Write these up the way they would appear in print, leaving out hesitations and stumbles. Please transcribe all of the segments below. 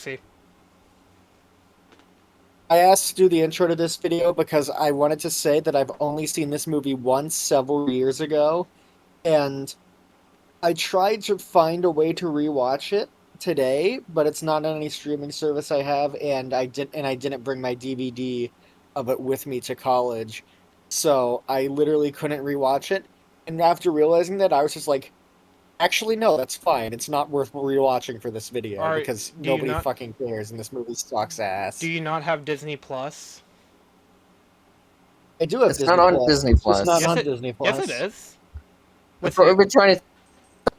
Roxy. I asked to do the intro to this video because I wanted to say that I've only seen this movie once several years ago, and I tried to find a way to rewatch it today, but it's not on any streaming service I have, and I didn't bring my DVD of it with me to college. So I literally couldn't rewatch it. And after realizing that, I was just like, actually no, that's fine. It's not worth rewatching for this video Are because do you nobody not fucking cares and this movie sucks do ass. you not have Disney Plus? I do have It's not Disney on Plus. Disney It's just not Plus. Yes, on it Disney yes it Plus. is. With That's what we've who? been trying to.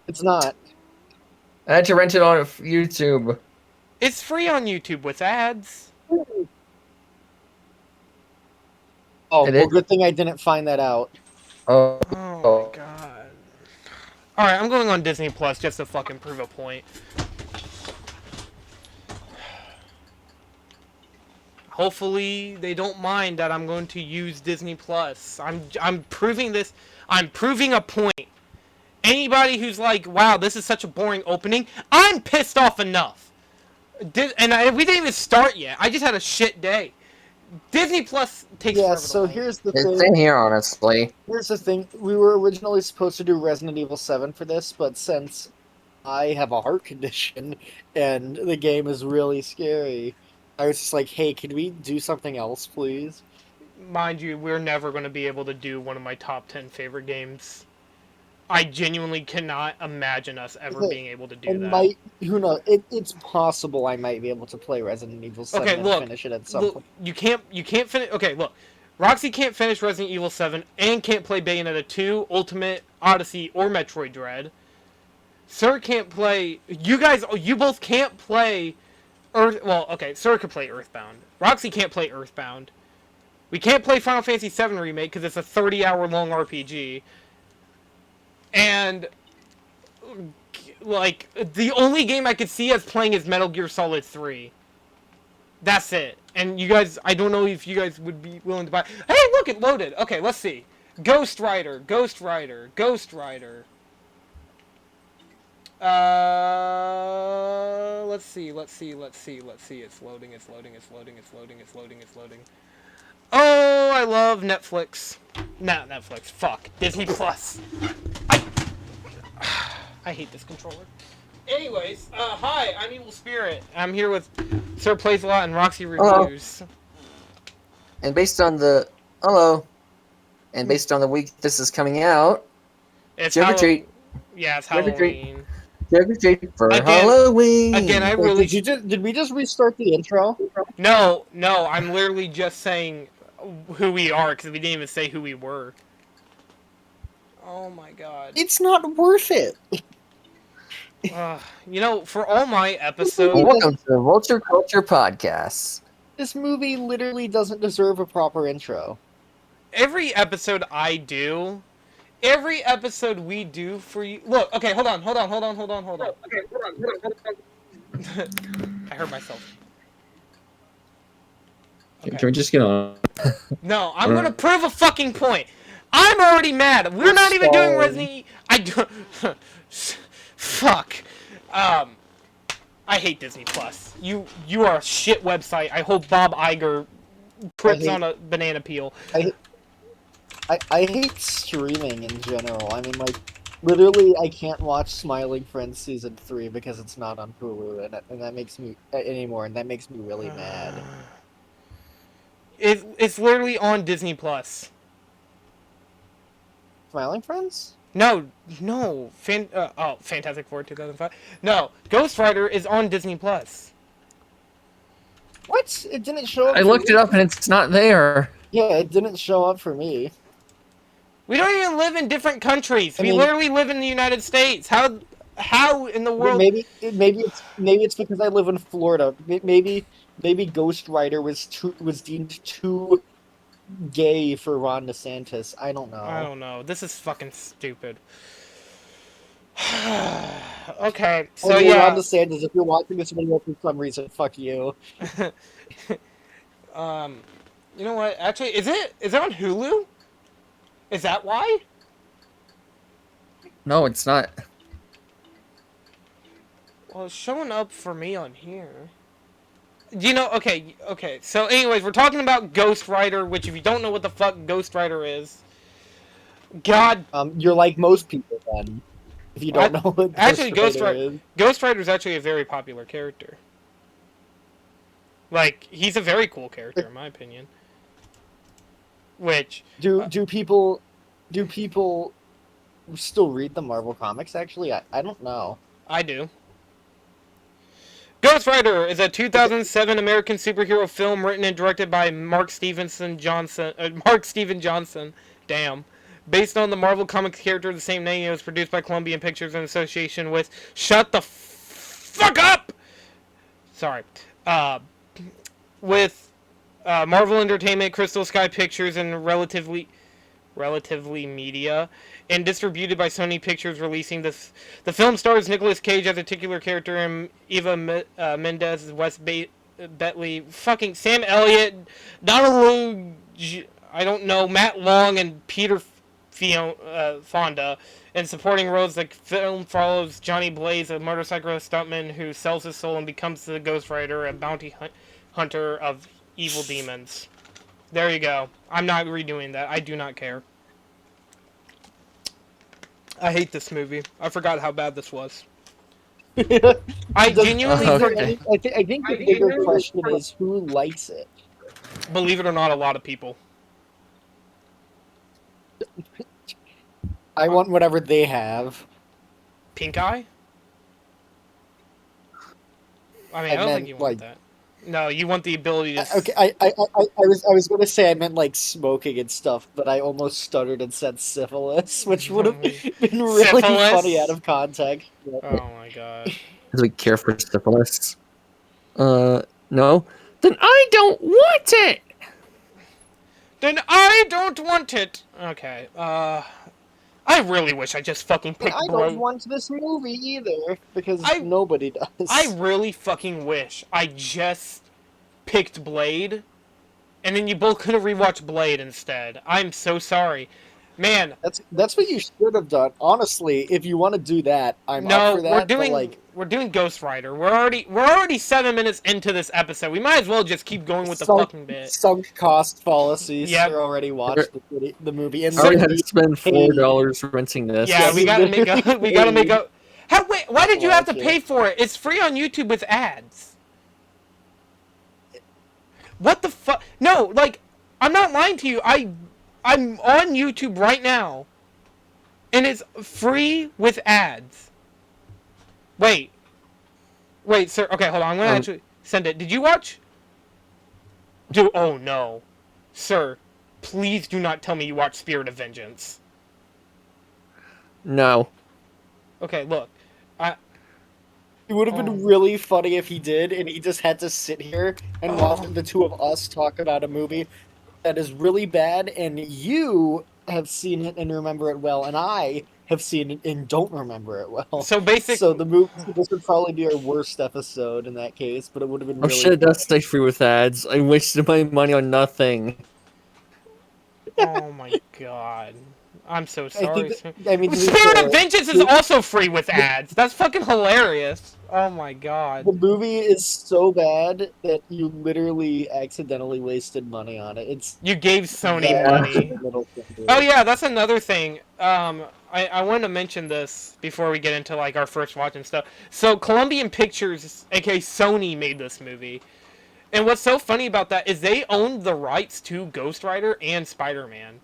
It's not. I had to rent it on YouTube. It's free on YouTube with ads. Oh, It well, is. good thing I didn't find that out. Oh, Oh my god. Alright, I'm going on Disney Plus just to fucking prove a point. Hopefully they don't mind that I'm going to use Disney Plus. I'm proving this. I'm proving a point. Anybody who's like, wow, this is such a boring opening, I'm pissed off enough. We didn't even start yet. I just had a shit day. Disney Plus takes Yeah, forever to so load. here's the it's thing. in here, honestly. Here's the thing. We were originally supposed to do Resident Evil 7 for this, but since I have a heart condition and the game is really scary, I was just like, hey, can we do something else, please? Mind you, we're never going to be able to do one of my top 10 favorite games. I genuinely cannot imagine us ever Okay, being able to I do that. might, who knows? It's possible I might be able to play Resident Evil 7 Okay, and look, finish it at some look, point. you can't finish. Okay, look, Roxy can't finish Resident Evil 7 and can't play Bayonetta 2, Ultimate, Odyssey, or Metroid Dread. Sir can't play. You both can't play Earth. Well, okay, Sir can play Earthbound. Roxy can't play Earthbound. We can't play Final Fantasy 7 Remake because it's a 30-hour long RPG. And like the only game I could see us playing is Metal Gear Solid 3. That's it. And you guys, I don't know if you guys would be willing to buy. Hey, look, it loaded. Okay, let's see. Ghost Rider, Ghost Rider, Ghost Rider. Let's see, let's see, let's see, let's see. It's loading, it's loading, it's loading, it's loading, it's loading, it's loading. Oh, I love Netflix. Not Netflix. Fuck. Disney Plus. I I hate this controller. Anyways, hi, I'm Evil Spirit. I'm here with Sirsplaysalot and RoxyReviews. And based on the based on the week this is coming out, It's trick or treat, Yeah, it's trick or treat, Halloween. trick or treat for Again, Halloween. Again, I Wait, really did we just restart the intro? No, I'm literally just saying who we are because we didn't even say who we were. Oh my god. It's not worth it. For all my Well, episodes, welcome to the Vulture Culture Podcast. This movie literally doesn't deserve a proper intro. every episode I do, every episode we do for you. Look, okay, hold on. I heard myself. Okay. Can we just get on? No, I'm gonna prove a fucking point. I'm already mad. We're not even doing Resident Evil. I do. Fuck. I hate Disney Plus. You are a shit website. I hope Bob Iger trips on a banana peel. I hate streaming in general. I mean, like, literally, I can't watch Smiling Friends Season 3 because it's not on Hulu, and that makes me anymore, and that makes me really mad. It's literally on Disney Plus. Smiling Friends? No. Fantastic Four 2005. No, Ghost Rider is on Disney Plus. What? It didn't show up. I looked it up and it's not there. Yeah, it didn't show up for me. We don't even live in different countries. I We mean, literally live in the United States. How in the world? Maybe it's because I live in Florida. Maybe Ghost Rider was deemed too gay for Ron DeSantis. I don't know. I don't know. This is fucking stupid. Okay, so Ron yeah. DeSantis, if you're watching this video for some reason, fuck you. You know what? Actually, is it on Hulu? Is that why? No, it's not. Well, it's showing up for me on here. Okay. So, anyways, we're talking about Ghost Rider, which, if you don't know what the fuck Ghost Rider is, God, You're like most people then, if you don't know what actually, Ghost Rider is. Ghost Rider is actually a very popular character. Like, he's a very cool character, in my opinion. Which Do people still read the Marvel comics? Actually, I don't know. I do. Ghost Rider is a 2007 American superhero film written and directed by Mark Steven Johnson. Damn. Based on the Marvel Comics character of the same name, it was produced by Columbia Pictures in association with. Shut the fuck up! Sorry. With Marvel Entertainment, Crystal Sky Pictures, and Relatively Media, and distributed by Sony Pictures, releasing this. The film stars Nicolas Cage as a titular character, and Eva Mendes, Wes Bentley, fucking Sam Elliott, Donald, I don't know, Matt Long, and Peter Fonda. And supporting roles, the film follows Johnny Blaze, a motorcyclist stuntman who sells his soul and becomes the Ghost Rider, a bounty hunter of evil demons. There you go. I'm not redoing that. I do not care. I hate this movie. I forgot how bad this was. I genuinely, Okay. I think the bigger question is who likes it. believe it or not, a lot of people. I want whatever they have. Pink eye? I mean, I don't meant, think you want that. No, you want the ability to. Okay, I was gonna say I meant like smoking and stuff, but I almost stuttered and said syphilis, which would have been really Syphilis? funny out of context. Oh my god. Does we care for syphilis? No. Then I don't want it. Then I don't want it. Okay. I really wish I just fucking picked I Blade. don't want this movie either because I- nobody does. I really fucking wish I just picked Blade, and then you both could have rewatched Blade instead. I'm so sorry. Man, That's what you should have done. Honestly, if you want to do that, I'm no, up for that. we're doing Ghost Rider. We're already 7 minutes into this episode. We might as well just keep going with the fucking bit. Sunk cost fallacies. Yep. You're already watched the movie. And I already had to then spend $4 renting this. Yeah, we gotta make a. We gotta make a. How, wait, why did you have to Watch it. pay for it? It's free on YouTube with ads. What the fuck? No, like, I'm not lying to you. I'm on YouTube right now, and it's free with ads. Wait, sir. Okay, hold on. I'm gonna actually send it. Did you watch? Oh no, sir. Please do not tell me you watched Spirit of Vengeance. No. Okay, look. it would have been really funny if he did, and he just had to sit here and watch the two of us talk about a movie that is really bad, and you have seen it and remember it well, and I have seen it and don't remember it well. So basically, So the movie, this would probably be our worst episode in that case, but it would have been Oh really shit, it does stay free with ads. I wasted my money on nothing. oh my god. I'm so sorry. I mean, to be Spirit fair, of Vengeance is also free with ads. That's fucking hilarious. Oh my god. the movie is so bad that you literally accidentally wasted money on it. It's You gave Sony bad money. to the little finger. Oh yeah, that's another thing. I wanted to mention this before we get into like our first watch and stuff. So Columbian Pictures, aka Sony, made this movie. And what's so funny about that is they owned the rights to Ghost Rider and Spider-Man.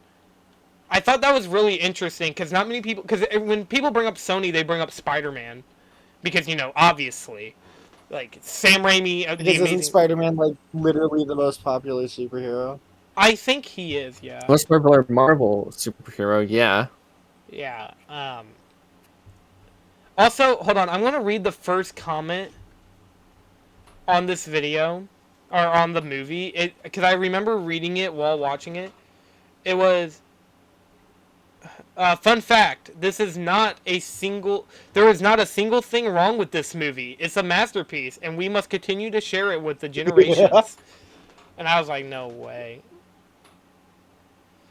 I thought that was really interesting because not many people, because when people bring up Sony, they bring up Spider-Man, because obviously, like Sam Raimi, the Because isn't amazing. Spider-Man like literally the most popular superhero? I think he is, yeah, Most popular Marvel superhero, yeah. yeah. Also, hold on, I'm gonna read the first comment on this video, or on the movie, because I remember reading it while watching it. It was. Fun fact, there is not a single thing wrong with this movie. It's a masterpiece, and we must continue to share it with the generations. Yeah. And I was like, no way.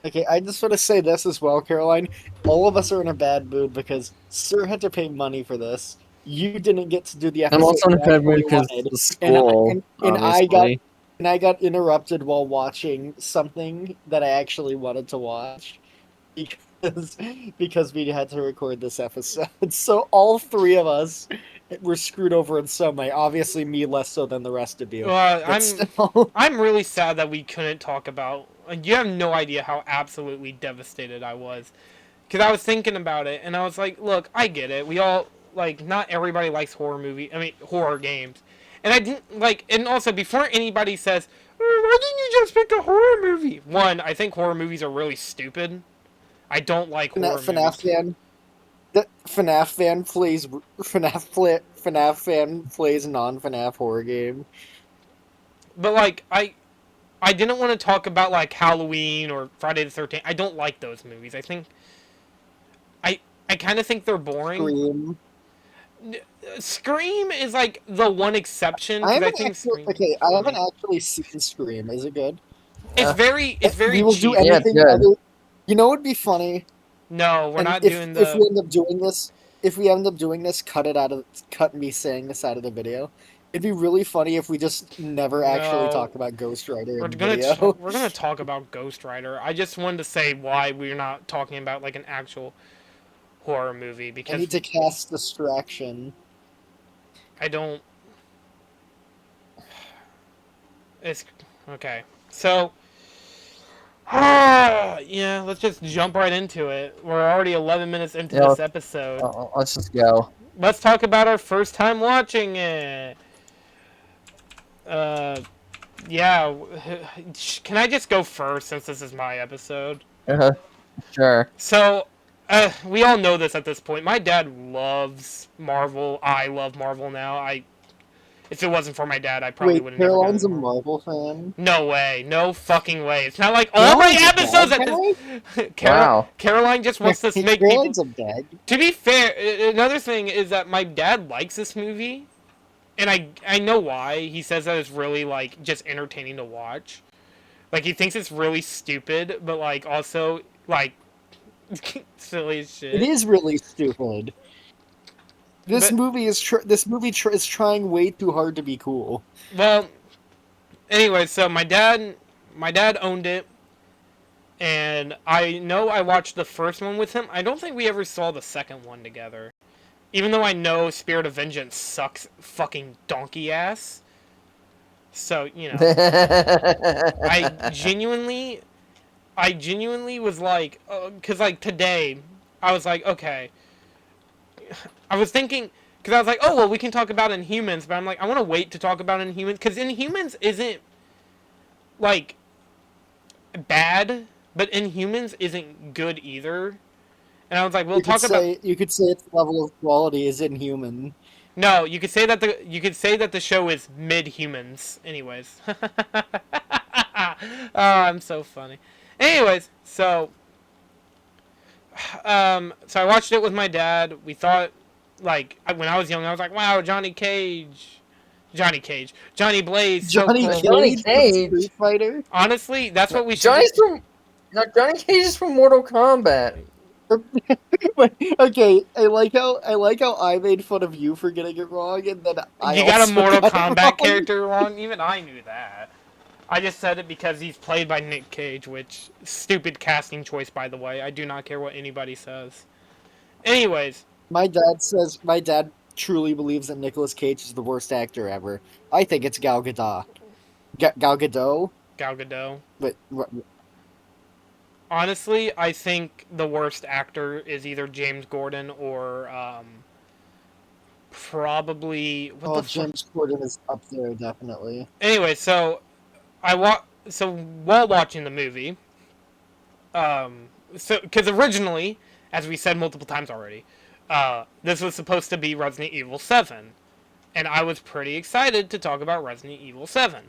Okay, I just want to say this as well, Caroline. All of us are in a bad mood because Sir had to pay money for this. You didn't get to do the I'm episode also in a you bad mood actually because wanted, of school, and obviously. I got interrupted while watching something that I actually wanted to watch because we had to record this episode. So all three of us were screwed over in some way. Obviously, me less so than the rest of you, Well, but still. I'm really sad that we couldn't talk about. You have no idea how absolutely devastated I was, because I was thinking about it and I was like, look, I get it. We all like not everybody likes horror games, and I didn't like. And also, before anybody says, why didn't you just pick a horror movie? One, I think horror movies are really stupid. I don't like horror FNAF movies. fan. The FNAF fan plays non-FNAF horror game. But like I didn't want to talk about like Halloween or Friday the 13th. I don't like those movies. I I kind of think they're boring. Scream. Scream is like the one exception I because I haven't think actually Scream okay. is I haven't funny. actually seen Scream. Is it good? It's very We will do cheesy. Yeah, it's anything good. other. You know, what'd be funny, No, we're and not doing if we the. end up doing this, cut me saying this out of the video. It'd be really funny if we just never actually No, talk about Ghost Rider in the video. we're gonna talk about Ghost Rider. I just wanted to say why we're not talking about like an actual horror movie I because need to cast distraction. I don't. It's okay. So. Yeah, let's just jump right into it. We're already 11 minutes into Yeah, this episode. let's just go. Let's talk about our first time watching it. Uh, yeah. Can I just go first since this is my episode? Uh-huh. Sure. So, we all know this at this point. My dad loves Marvel. I love Marvel now. If it wasn't for my dad, I probably Wait, would have never gotten Caroline's into a Marvel. Marvel fan. No way. No fucking way. It's not like all my Caroline's a episodes bad at this. guy? Wow. Caroline just wants to make people. Caroline's a bad. To be fair, another thing is that my dad likes this movie, and I know why. He says that it's really like just entertaining to watch. Like he thinks it's really stupid, but like also like silly as shit. It is really stupid. This But- movie is is trying way too hard to be cool. Well, anyway, so my dad owned it, and I know I watched the first one with him. I don't think we ever saw the second one together. Even though I know Spirit of Vengeance sucks fucking donkey ass. So, you know. I genuinely was like, because like today, I was like, okay. I was thinking, because I was like, oh, well, we can talk about Inhumans, but I'm like, I want to wait to talk about Inhumans, because Inhumans isn't, like, bad, but Inhumans isn't good either. And I was like, we'll talk about. You could say its level of quality is inhuman. No, you could say that the show is mid-humans. Anyways. Oh, I'm so funny. Anyways, so I watched it with my dad. We thought, like, when I was young, I was like, wow, Johnny Blaze, so Johnny cool. Cage, Johnny from Cage. Street Fighter. Honestly, that's what we should. Johnny Cage is from Mortal Kombat. Okay, I like how I made fun of you for getting it wrong, and then I You got a also Mortal got it Kombat wrong. character wrong? Even I knew that. I just said it because he's played by Nick Cage, which, stupid casting choice, by the way. I do not care what anybody says. Anyways, My dad truly believes that Nicolas Cage is the worst actor ever. I think it's Gal Gadot. Gal Gadot? Gal Gadot. But Honestly, I think the worst actor is either James Gordon or, probably... James Corden is up there, definitely. Anyway, so so while watching the movie, because originally, as we said multiple times already, this was supposed to be Resident Evil 7, and I was pretty excited to talk about Resident Evil 7,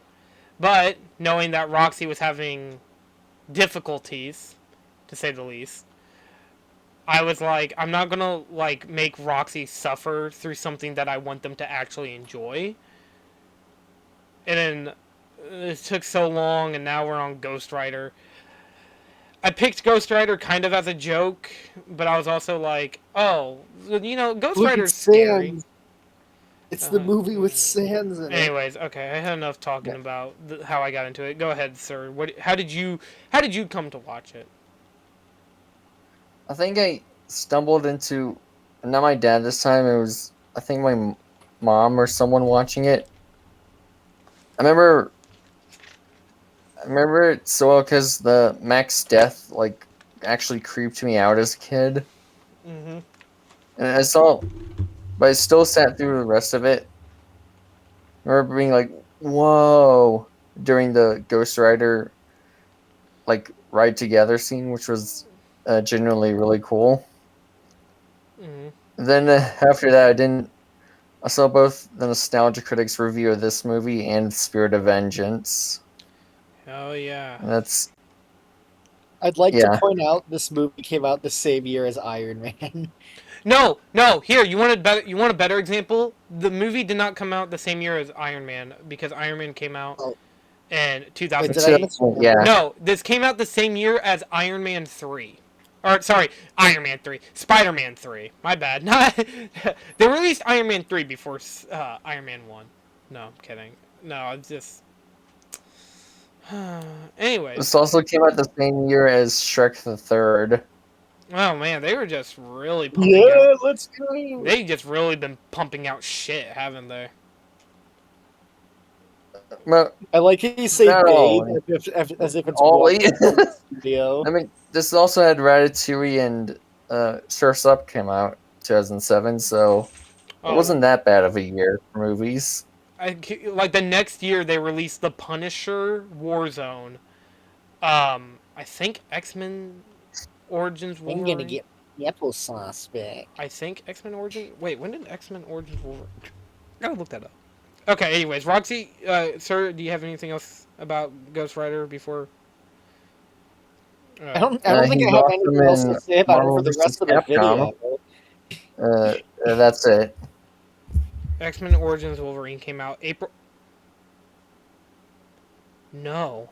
but knowing that Roxy was having difficulties, to say the least, I was like, I'm not gonna like make Roxy suffer through something that I want them to actually enjoy. And then it took so long, and now we're on Ghost Rider. I picked Ghost Rider kind of as a joke, but I was also like, oh, you know, Ghost Look at Rider's scary. Sans. It's the movie with Sans in it. Anyways, okay, I had enough talking about how I got into it. Go ahead, sir. How did you come to watch it? I think I stumbled into, not my dad this time. It was, I think, my mom or someone watching it. I remember it so well because the Max death like actually creeped me out as a kid, Mm-hmm. and I saw, but I still sat through the rest of it. I remember being like, "Whoa!" during the Ghost Rider like ride together scene, which was genuinely really cool. Mm-hmm. Then after that, I saw both the Nostalgia Critics review of this movie and Spirit of Vengeance. Oh yeah. And that's I'd like to yeah. point out this movie came out the same year as Iron Man. No, no. Here, you want a better example? The movie did not come out the same year as Iron Man because Iron Man came out Oh, in wait, did I 2008. Yeah. misremember? No, this came out the same year as Iron Man 3. Or sorry, Iron Man 3. Spider-Man 3. My bad. Not They released Iron Man 3 before Iron Man 1. No, I'm kidding. No, it's just anyways. This also came out the same year as Shrek the Third. Oh man, they were just really pumping Yeah, out. let's go. They just really been pumping out shit, haven't they? Well, I like how you say no, they as if it's all one eight. studio. I mean, this also had Ratatouille and Surf's Up came out 2007, so it Oh, wasn't that bad of a year for movies. like the next year they released The Punisher, Warzone. I think X-Men Origins I'm Wolverine. gonna get applesauce back. I think X-Men Origins. Wait, when did X-Men Origins Wolverine? Gotta look that up. Okay. Anyways, Roxy, sir, do you have anything else about Ghost Rider before? I don't think He's I have awesome anything else to in say about it Marvel for the vs. rest of the Capcom. video. That's it. X-Men Origins Wolverine came out April. No.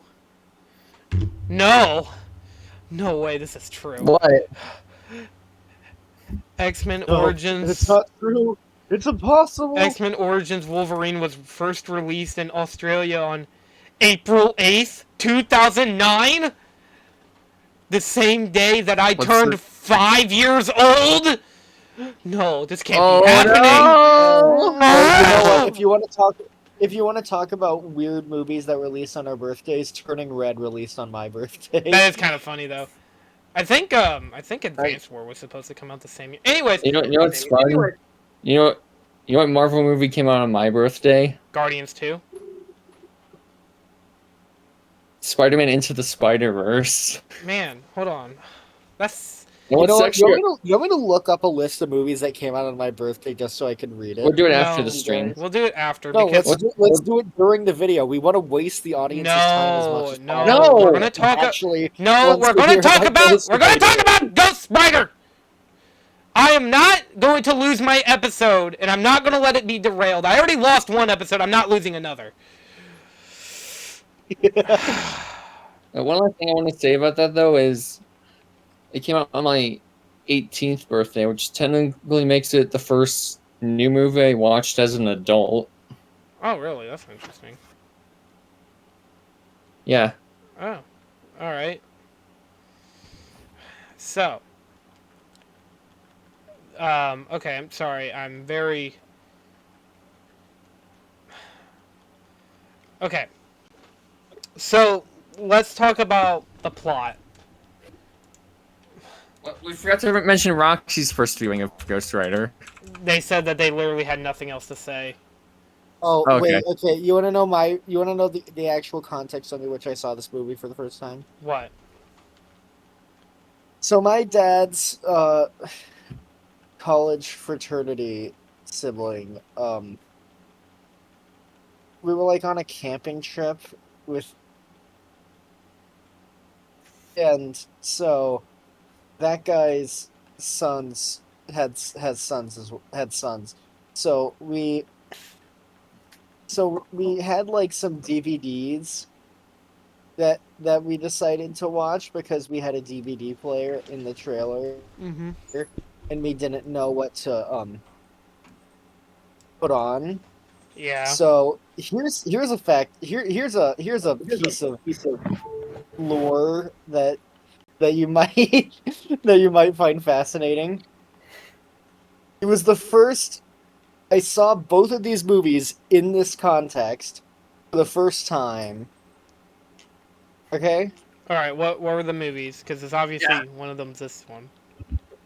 No. No way. This is true. What? X-Men No, Origins. it's not true. It's impossible. X-Men Origins Wolverine was first released in Australia on April 8th, 2009? The same day that I turned 5 years old? No, this can't be happening. No! Well, you know what? If you want to talk about weird movies that release on our birthdays, Turning Red released on my birthday. That is kind of funny though. I think Advance War was supposed to come out the same year. Anyways, You know what's funny? You know what Marvel movie came out on my birthday? Guardians 2. Spider-Man Into the Spider-Verse. Man, hold on. That's You know You know what's what? actually... You want me to look up a list of movies that came out on my birthday just so I can read We'll it? do it after No. the stream. We'll do it after No, because let's do it during the video. We want to waste the audience's time as much as possible. No! We're gonna talk. Actually, No, wants we're to gonna hear talk about. Ghost We're gonna Rider. talk about Ghost Rider. I am not going to lose my episode, and I'm not going to let it be derailed. I already lost one episode. I'm not losing another. One last thing I want to say about that, though, is it came out on my 18th birthday, which technically makes it the first new movie I watched as an adult. Oh, really? That's interesting. Yeah. Oh, all right. So, okay, I'm sorry. I'm very... Okay. So, let's talk about the plot. Well, we forgot to mention Roxy's first viewing of Ghost Rider. They said that they literally had nothing else to say. Oh, Okay. wait, okay. You want to know the actual context under which I saw this movie for the first time? What? So my dad's college fraternity sibling, we were like on a camping trip and so that guy's sons had sons. So we had like some DVDs that we decided to watch because we had a DVD player in the trailer Mm-hmm. and we didn't know what to put on. Yeah. So here's a fact. Here's a piece of lore that you might that you might find fascinating. It was the first I saw both of these movies in this context for the first time. Okay? All right. What were the movies? Because it's obviously one of them's this one.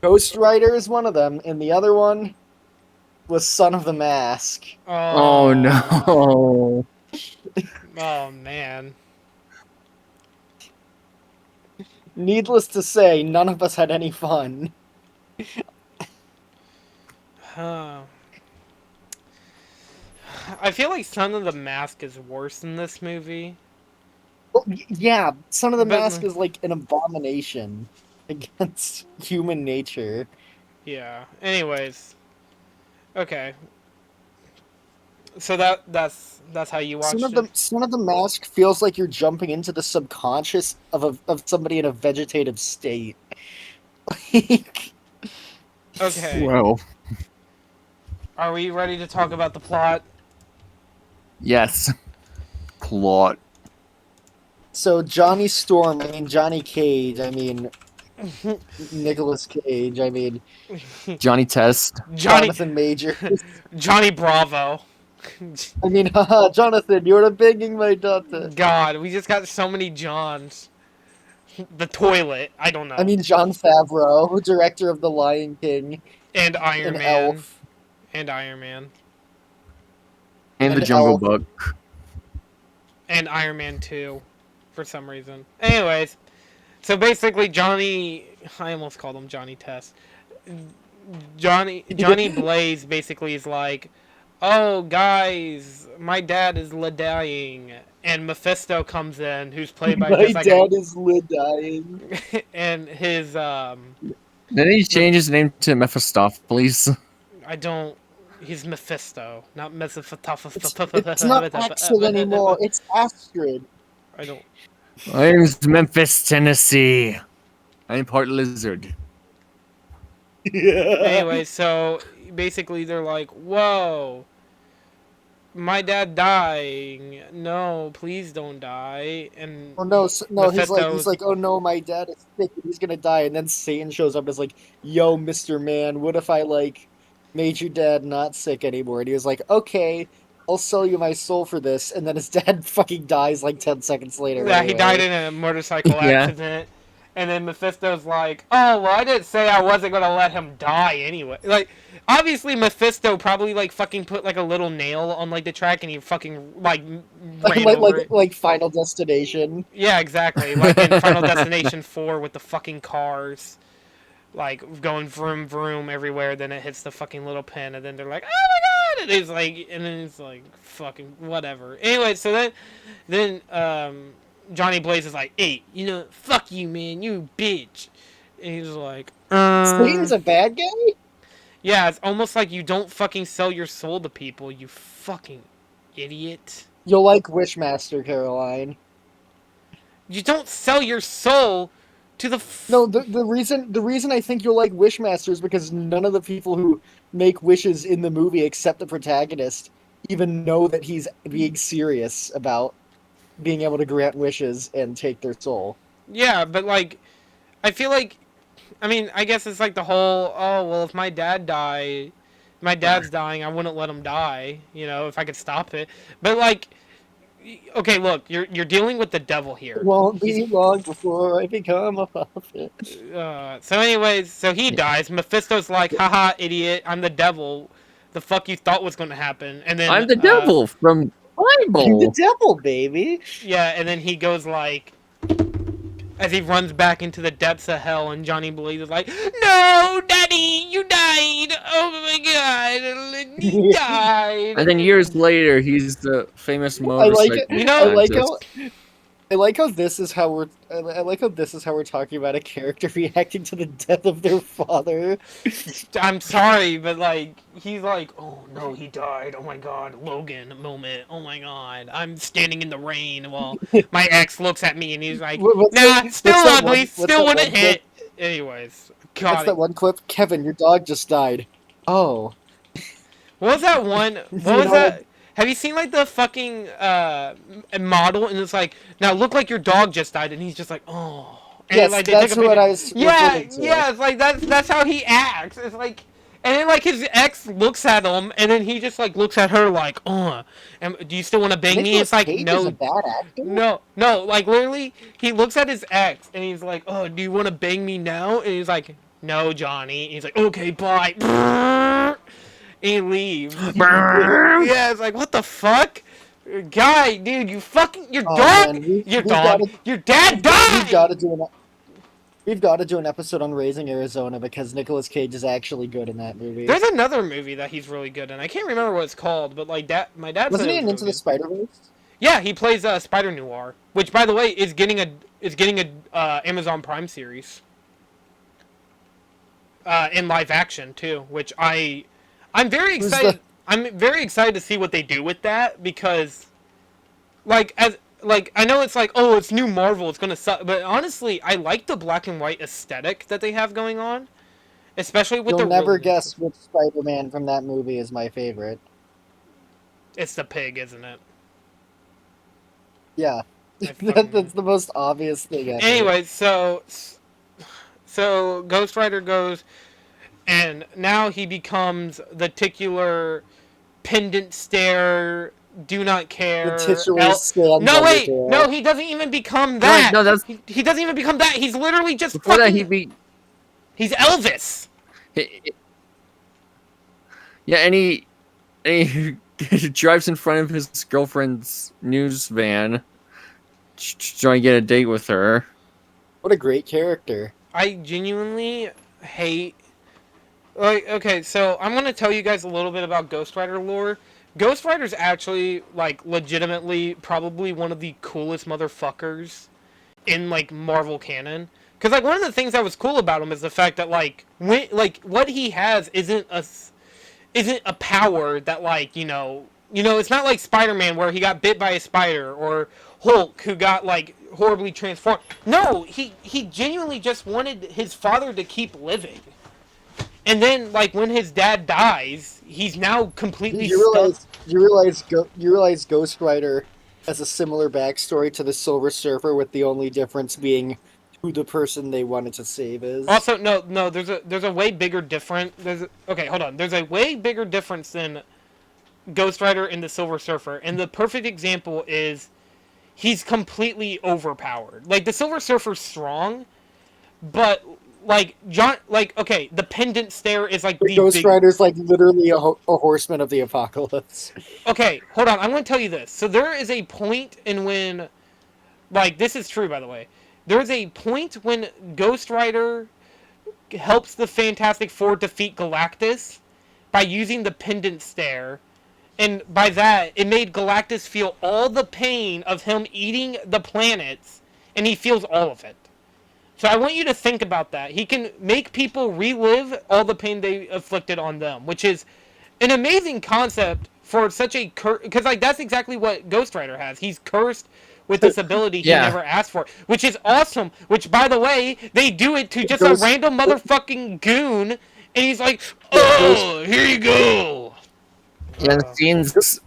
Ghost Rider is one of them, and the other one was Son of the Mask. Oh no. Oh man. Needless to say, none of us had any fun. I feel like Son of the Mask is worse than this movie. Well, yeah, Son of the But- Mask is like an abomination against human nature. Yeah. Anyways. Okay. So that's how you watched it. Son of the Mask feels like you're jumping into the subconscious of somebody in a vegetative state. Like, Okay. Well, Are we ready to talk about the plot? yes. Plot. so Johnny Storm, I mean Johnny Cage, I mean Nicolas Cage, I mean Johnny Test. Jonathan Major. Johnny Bravo. I mean, haha, Jonathan, you're begging my daughter. God, we just got so many Johns. The toilet. I don't know. I mean, Jon Favreau, director of The Lion King. and Iron and Man. Elf. And Iron Man. And the And Jungle Elf. Book. And Iron Man 2. For some reason. Anyways. So basically Johnny... I almost called him Johnny Test. Johnny Blaze basically is like, oh, guys, my dad is dying. And Mephisto comes in, who's played by My just like dad is dying. and his, Didn't he change his name to Mephistopheles? I don't... He's Mephisto, not Mephistopheles. It's not Axel anymore, it's Astrid. I don't... I'm Memphis, Tennessee. I'm part lizard. Anyway, so basically they're like, whoa, my dad dying. No, please don't die. And Oh no, no, he's Mephisto's- like, oh no, my dad is sick, he's gonna die, and then Satan shows up and is like, yo, Mr. Man, what if I like made your dad not sick anymore? And he was like, okay, I'll sell you my soul for this, and then his dad fucking dies like 10 seconds later. Yeah, he anyway. died in a motorcycle Yeah. accident. And then Mephisto's like, oh, well, I didn't say I wasn't going to let him die anyway. Like, obviously Mephisto probably, like, fucking put, like, a little nail on, like, the track and he fucking, like, ran over it. like Final Destination. Yeah, exactly. Like in Final Destination 4 with the fucking cars. Like, going vroom vroom everywhere, then it hits the fucking little pin, and then they're like, oh my god! And then it's like, fucking, whatever. Anyway, so then, Johnny Blaze is like, hey, you know, fuck you, man, you bitch. And he's like, Satan's a bad guy? yeah, it's almost like you don't fucking sell your soul to people, you fucking idiot. You'll like Wishmaster, Caroline. You don't sell your soul to the No, the reason I think you'll like Wishmaster is because none of the people who make wishes in the movie except the protagonist even know that he's being serious about being able to grant wishes and take their soul. Yeah, but like, I feel like, I mean, I guess it's like the whole, oh, well, if my dad's dying, I wouldn't let him die, you know, if I could stop it. But like, okay, look, you're dealing with the devil here. It won't be long before I become a puppet. So anyways, so he dies. Mephisto's like, haha, idiot, I'm the devil. The fuck you thought was going to happen. And then I'm the devil from I'm the Bible. devil, baby! Yeah, and then he goes like, as he runs back into the depths of hell, and Johnny Blaze is like, no, Daddy, you died! Oh my god, he died! And then years later, he's the famous I motorcycle. like it. You know, I like how scientist. I like how this is how we're talking about a character reacting to the death of their father. I'm sorry, but like, he's like, oh no, he died. Oh my god, Logan moment. Oh my god, I'm standing in the rain while my ex looks at me and he's like, What's nah, that- still what's that ugly, one- what's still that wouldn't one hit. Anyways, That's God. that one clip. Kevin, your dog just died. Oh. What was that one? What was that? Have you seen like the fucking model and it's like, now look like your dog just died and he's just like, oh. And Yes, like they that's take a what picture. I was Yeah, referring to. yeah, it's like that's how he acts. It's like, and then like his ex looks at him and then he just like looks at her like, oh, and do you still want to bang me? It's Nicolas like, Cage is a no, bad actor. no, like literally he looks at his ex and he's like, oh, do you want to bang me now? And he's like, no, Johnny. And he's like, okay, bye. And he leaves. Yeah, it's like, what the fuck? Guy, dude, you fucking, your Oh dog, man, we, your we've dog, got to your dad we've got to died! do an we've got to do an episode on Raising Arizona because Nicolas Cage is actually good in that movie. There's another movie that he's really good in. I can't remember what it's called, but like that, my dad said Wasn't it he was in really Into the good. Spider-Verse? Yeah, he plays Spider Noir, which by the way is getting a Amazon Prime series. In live action too, which I'm very Who's excited. the- I'm very excited to see what they do with that because, like, I know it's like, oh, it's new Marvel, it's gonna suck, but honestly, I like the black and white aesthetic that they have going on, especially with You'll the never realism. guess which Spider-Man from that movie is my favorite. It's the pig, isn't it? Yeah, I fucking- that's the most obvious thing ever. Anyway, so Ghost Rider goes, and now he becomes the titular pendant stare, do not care. The titular stand No, wait, Undertale. no, he doesn't even become that. No, that's He doesn't even become that. He's literally just before fucking. that he be. He's Elvis. Yeah, and he drives in front of his girlfriend's news van, trying to get a date with her. What a great character. I genuinely hate. Like, okay, so I'm gonna tell you guys a little bit about Ghost Rider lore. Ghost Rider's actually, like, legitimately probably one of the coolest motherfuckers in, like, Marvel canon. Because, like, one of the things that was cool about him is the fact that, like, what he has isn't a power that, like, it's not like Spider-Man where he got bit by a spider, or Hulk who got, like, horribly transformed. No, he genuinely just wanted his father to keep living. And then, like, when his dad dies, he's now completely stuck. You realize Ghost Rider has a similar backstory to the Silver Surfer, with the only difference being who the person they wanted to save is. Also, no, there's a way bigger difference. Okay, hold on. There's a way bigger difference than Ghost Rider and the Silver Surfer, and the perfect example is he's completely overpowered. Like, the Silver Surfer's strong, but like okay, the pendant stare is like the Ghost big... Rider's like literally a horseman of the apocalypse. Okay, hold on. I'm going to tell you this. So there is a point in when, like, this is true, by the way. There is a point when Ghost Rider helps the Fantastic Four defeat Galactus by using the pendant stare. And by that, it made Galactus feel all the pain of him eating the planets, and he feels all of it. So I want you to think about that. He can make people relive all the pain they inflicted on them, which is an amazing concept for such a because, like, that's exactly what Ghost Rider has. He's cursed with this ability he Yeah. never asked for, which is awesome. Which, by the way, they do it to just a random motherfucking goon, and he's like, "Oh, here you go." Yeah, the scenes.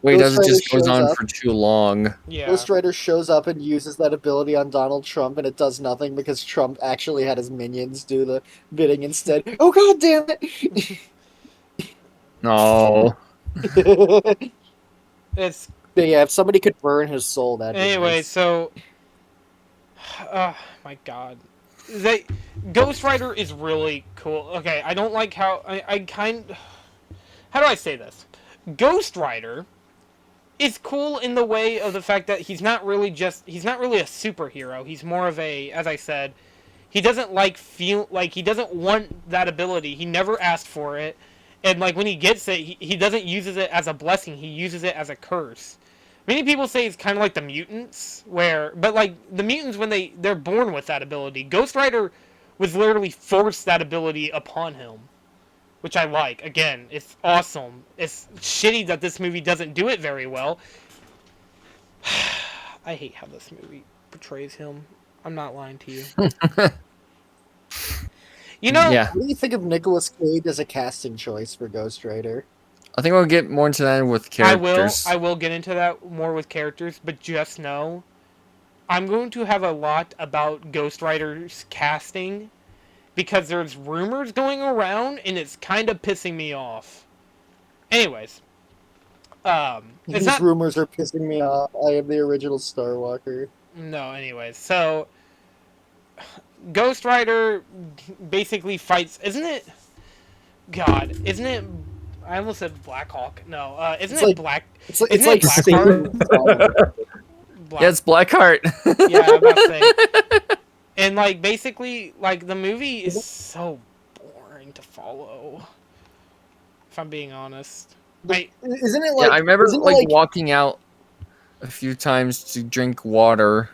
Wait, Ghost it just Rider goes shows on up. for too long. Yeah. Ghost Rider shows up and uses that ability on Donald Trump, and it does nothing because Trump actually had his minions do the bidding instead. Oh, god damn No. it! It's But yeah, if somebody could burn his soul, that'd be anyway. nice. So, my God, Ghost Rider is really cool. Okay, I don't like how how do I say this? Ghost Rider is cool in the way of the fact that he's not really a superhero. He's more of a, as I said, he doesn't he doesn't want that ability. He never asked for it. And like when he gets it, he doesn't use it as a blessing. He uses it as a curse. Many people say it's kind of like the mutants, but like the mutants when they're born with that ability. Ghost Rider was literally forced that ability upon him, which I like. Again, it's awesome. It's shitty that this movie doesn't do it very well. I hate how this movie portrays him. I'm not lying to you. You know, Yeah. What do you think of Nicolas Cage as a casting choice for Ghost Rider? I think we'll get more into that with characters. I will get into that more with characters, but just know I'm going to have a lot about Ghost Rider's casting because there's rumors going around and it's kind of pissing me off. Anyways, it's These not rumors are pissing me off. I am the original Starwalker. no. Anyways, so Ghost Rider basically fights. Isn't it? God, isn't it? I almost said Blackhawk. No, isn't It's it like- Black? It's like Isn't it Blackheart. Black, Yeah, it's Blackheart. yeah, I'm about to say. And like basically, like the movie is so boring to follow. If I'm being honest, like Isn't it Yeah, like? I remember isn't it like walking out a few times to drink water.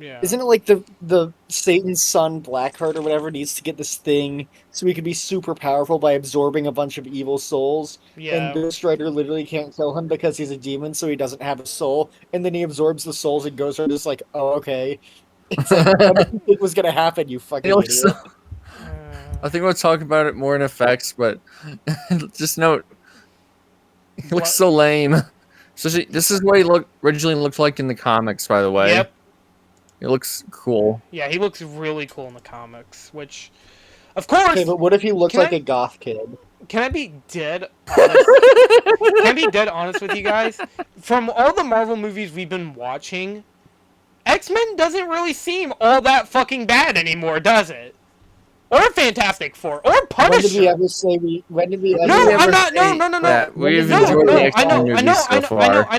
yeah, Isn't it like the Satan's son Blackheart or whatever needs to get this thing so he can be super powerful by absorbing a bunch of evil souls? yeah. And Ghost Rider literally can't kill him because he's a demon, so he doesn't have a soul. And then he absorbs the souls, and Ghost Rider's like, "Oh, okay." It's like, what did you think was gonna happen? You fucking It idiot. looks I think we'll talk about it more in effects, but just note, he What? looks so lame. Especially, this is what he originally looked like in the comics, by the way. Yep. It looks cool. Yeah, he looks really cool in the comics, which, of course, Okay, but what if he looked Can like I- a goth kid? can I be dead honest? Can I be dead honest with you guys? From all the Marvel movies we've been watching, X-Men doesn't really seem all that fucking bad anymore, does it? Or Fantastic Four, or When did Punisher. we ever say we? When did we ever? No, we I'm ever not. No, say no, no, no. that we've No, enjoyed no, the I X-Men know, movies I know, so I know, far. I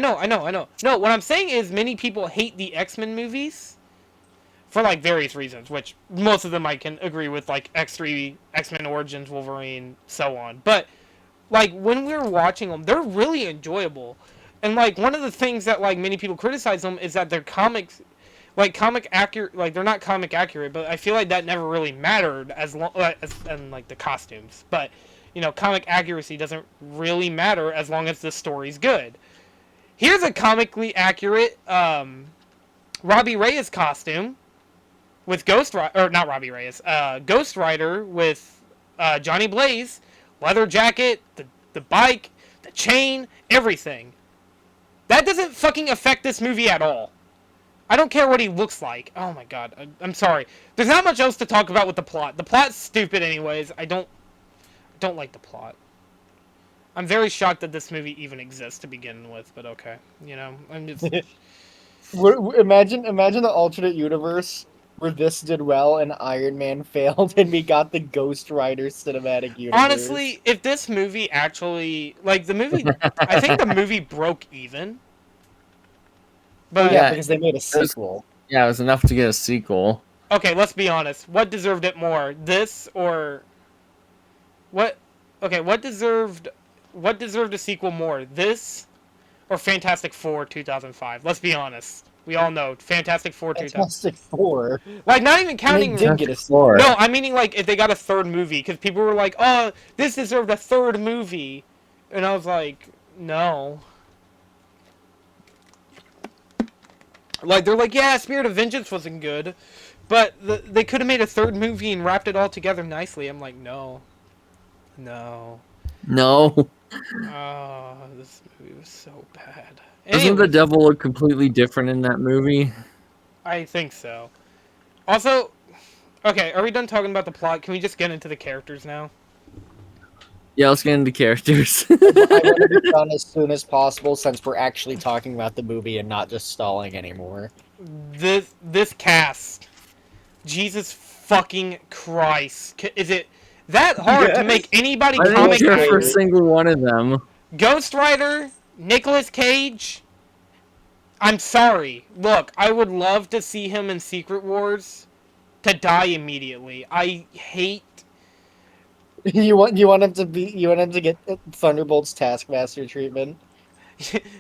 know. No, what I'm saying is many people hate the X-Men movies for like various reasons, which most of them I can agree with, like X3, X-Men Origins, Wolverine, so on. But like when we're watching them, they're really enjoyable. And like one of the things that like many people criticize them is that they're comics, like comic accurate, like they're not comic accurate. But I feel like that never really mattered as long as and like the costumes. But you know, comic accuracy doesn't really matter as long as the story's good. Here's a comically accurate Robbie Reyes costume with Ghost Rider, or not Robbie Reyes, Ghost Rider with Johnny Blaze, leather jacket, the bike, the chain, everything. That doesn't fucking affect this movie at all. I don't care what he looks like. Oh my god, I'm sorry. There's not much else to talk about with the plot. The plot's stupid anyways. I don't like the plot. I'm very shocked that this movie even exists to begin with, but okay. You know, I'm just... Imagine the alternate universe where this did well and Iron Man failed, and we got the Ghost Rider cinematic universe. Honestly, if this movie actually... Like, the movie... I think the movie broke even. But, yeah, Yeah, because they made a sequel. Yeah, it was enough to get a sequel. okay, let's be honest. What deserved it more? This or... What... Okay, what deserved a sequel more? This or Fantastic Four 2005? Let's be honest. We all know Fantastic Four 2000. Fantastic Four. Like, not even And counting... they did get a sequel. Four. No, I'm meaning like if they got a third movie, because people were like, "Oh, this deserved a third movie," and I was like, "No." Like they're like, "Yeah, Spirit of Vengeance wasn't good, but they could have made a third movie and wrapped it all together nicely." I'm like, "No, no." No. Oh, this movie was so bad. Doesn't the Anyways, devil look completely different in that movie? I think so. Also, okay, are we done talking about the plot? Can we just get into the characters now? Yeah, let's get into characters. I want to be done as soon as possible since we're actually talking about the movie and not just stalling anymore. This cast, Jesus fucking Christ, is it that hard to Yes. make anybody I didn't comic care for a accurate? single one of them. Ghost Rider, Nicolas Cage. I'm sorry. Look, I would love to see him in Secret Wars to die immediately. I hate. You want him to get Thunderbolt's Taskmaster treatment.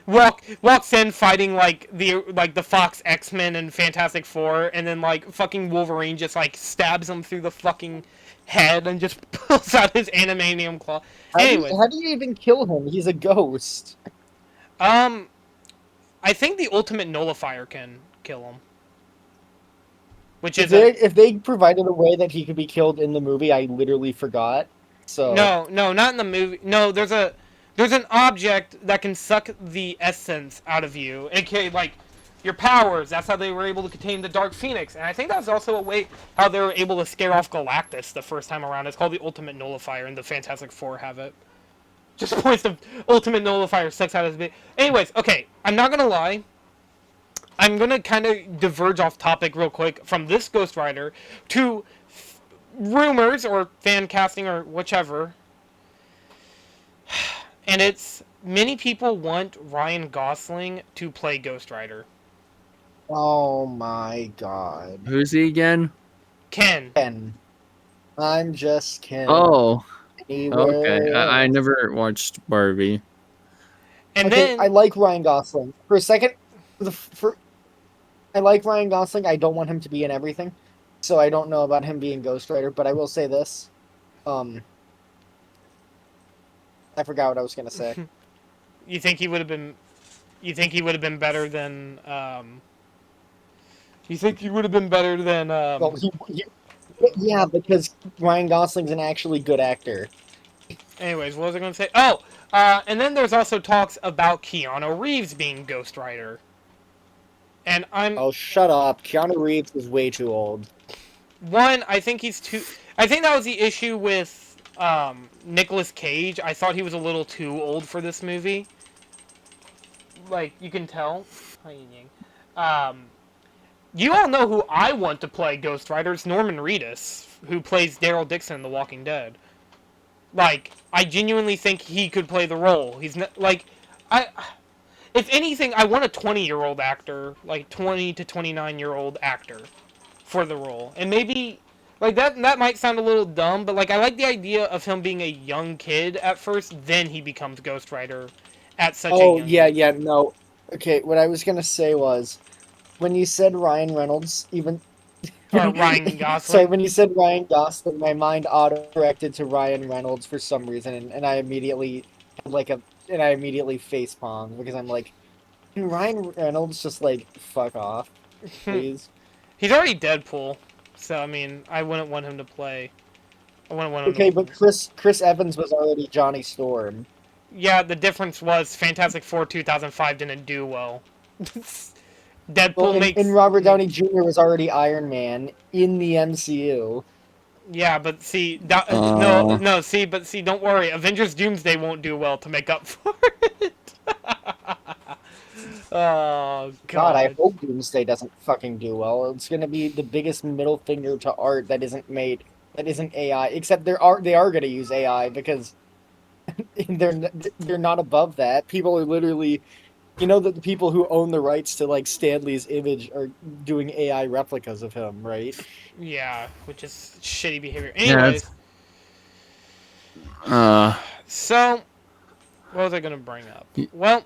walks in fighting like the Fox X-Men and Fantastic Four, and then like fucking Wolverine just like stabs him through the fucking head and just pulls out his animanium claw. Anyway, How do you even kill him? He's a ghost. I think the ultimate nullifier can kill him. Which If is if they provided a way that he could be killed in the movie, I literally forgot. So no, not in the movie. No, there's there's an object that can suck the essence out of you, aka like your powers. That's how they were able to contain the Dark Phoenix, and I think that was also a way how they were able to scare off Galactus the first time around. It's called the Ultimate Nullifier, and the Fantastic Four have it. Just points the Ultimate Nullifier sucks out of his bit. Anyways, okay, I'm not gonna lie. I'm gonna kind of diverge off topic real quick from this Ghost Rider to rumors or fan casting or whichever. And it's many people want Ryan Gosling to play Ghost Rider. Oh my god. Who's he again? Ken. Ken. I'm just Ken. Oh, Anywhere okay. I else. never watched Barbie. And Okay, then I like Ryan Gosling. For a second, I like Ryan Gosling. I don't want him to be in everything, so I don't know about him being Ghost Rider. But I will say this: I forgot what I was gonna say. you think he would have been better than you think he would have been better than Well, yeah, because Ryan Gosling's an actually good actor. Anyways, what was I going to say? Oh, and then there's also talks about Keanu Reeves being Ghost Rider. And Oh, shut up! Keanu Reeves is way too old. I think he's too. I think that was the issue with Nicolas Cage. I thought he was a little too old for this movie. Like you can tell. You all know who I want to play Ghost Rider. It's Norman Reedus, who plays Daryl Dixon in The Walking Dead. Like, I genuinely think he could play the role. He's not, like, if anything, I want a 20-year-old actor, like 20 to 29-year-old actor for the role. And maybe, like, that might sound a little dumb, but, like, I like the idea of him being a young kid at first, then he becomes Ghost Rider at such a young age. Yeah, no. Okay, what I was gonna say was, when you said Ryan Reynolds, even... Ryan Gosling. Sorry, when you said Ryan Gosling, my mind auto-corrected to Ryan Reynolds for some reason, and I immediately facepalmed, because I'm like, can Ryan Reynolds just, like, fuck off, please? He's already Deadpool, so, I mean, I wouldn't want him to play. I wouldn't want him Okay, to... but Chris Evans was already Johnny Storm. Yeah, the difference was Fantastic Four 2005 didn't do well. Deadpool Well, makes... and Robert Downey Jr. was already Iron Man in the MCU. Yeah, but see, but don't worry. Avengers Doomsday won't do well to make up for it. Oh, God, I hope Doomsday doesn't fucking do well. It's gonna be the biggest middle finger to art that isn't AI. Except they are gonna use AI because they're not above that. People are literally, that the people who own the rights to like Stanley's image are doing AI replicas of him, right? Yeah, which is shitty behavior. Yeah, Anyways, so what was I gonna bring up? Well,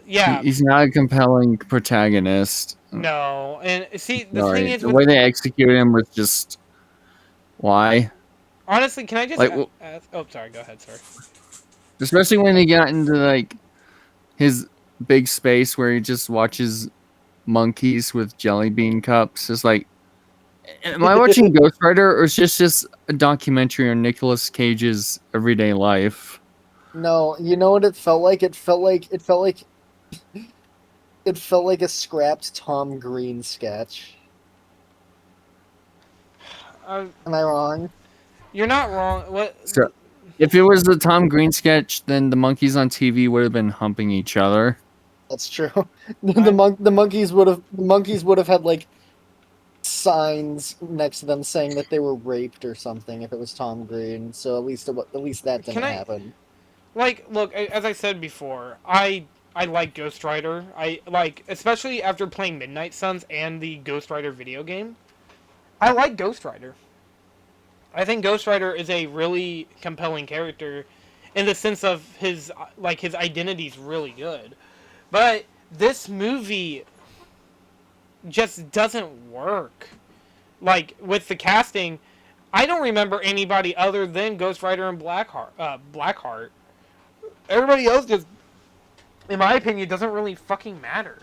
yeah. He's not a compelling protagonist. No, and see, the thing is, the way they executed him was just why. Honestly, can I just ask? Oh, sorry. Go ahead, sir. Especially when he got into like his big space where he just watches monkeys with jelly bean cups. It's like, am I watching Ghost Rider, or is this just a documentary on Nicolas Cage's everyday life? No, you know what it felt like? It felt like a scrapped Tom Green sketch. Am I wrong? You're not wrong. What? So, if it was the Tom Green sketch, then the monkeys on TV would have been humping each other. That's true. The monkeys would have had like signs next to them saying that they were raped or something if it was Tom Green. So at least that didn't happen. Like, look, as I said before, I like Ghost Rider. I like, especially after playing Midnight Suns and the Ghost Rider video game. I like Ghost Rider. I think Ghost Rider is a really compelling character in the sense of his identity's really good. But this movie just doesn't work. Like, with the casting, I don't remember anybody other than Ghost Rider and Blackheart. Everybody else just, in my opinion, doesn't really fucking matter.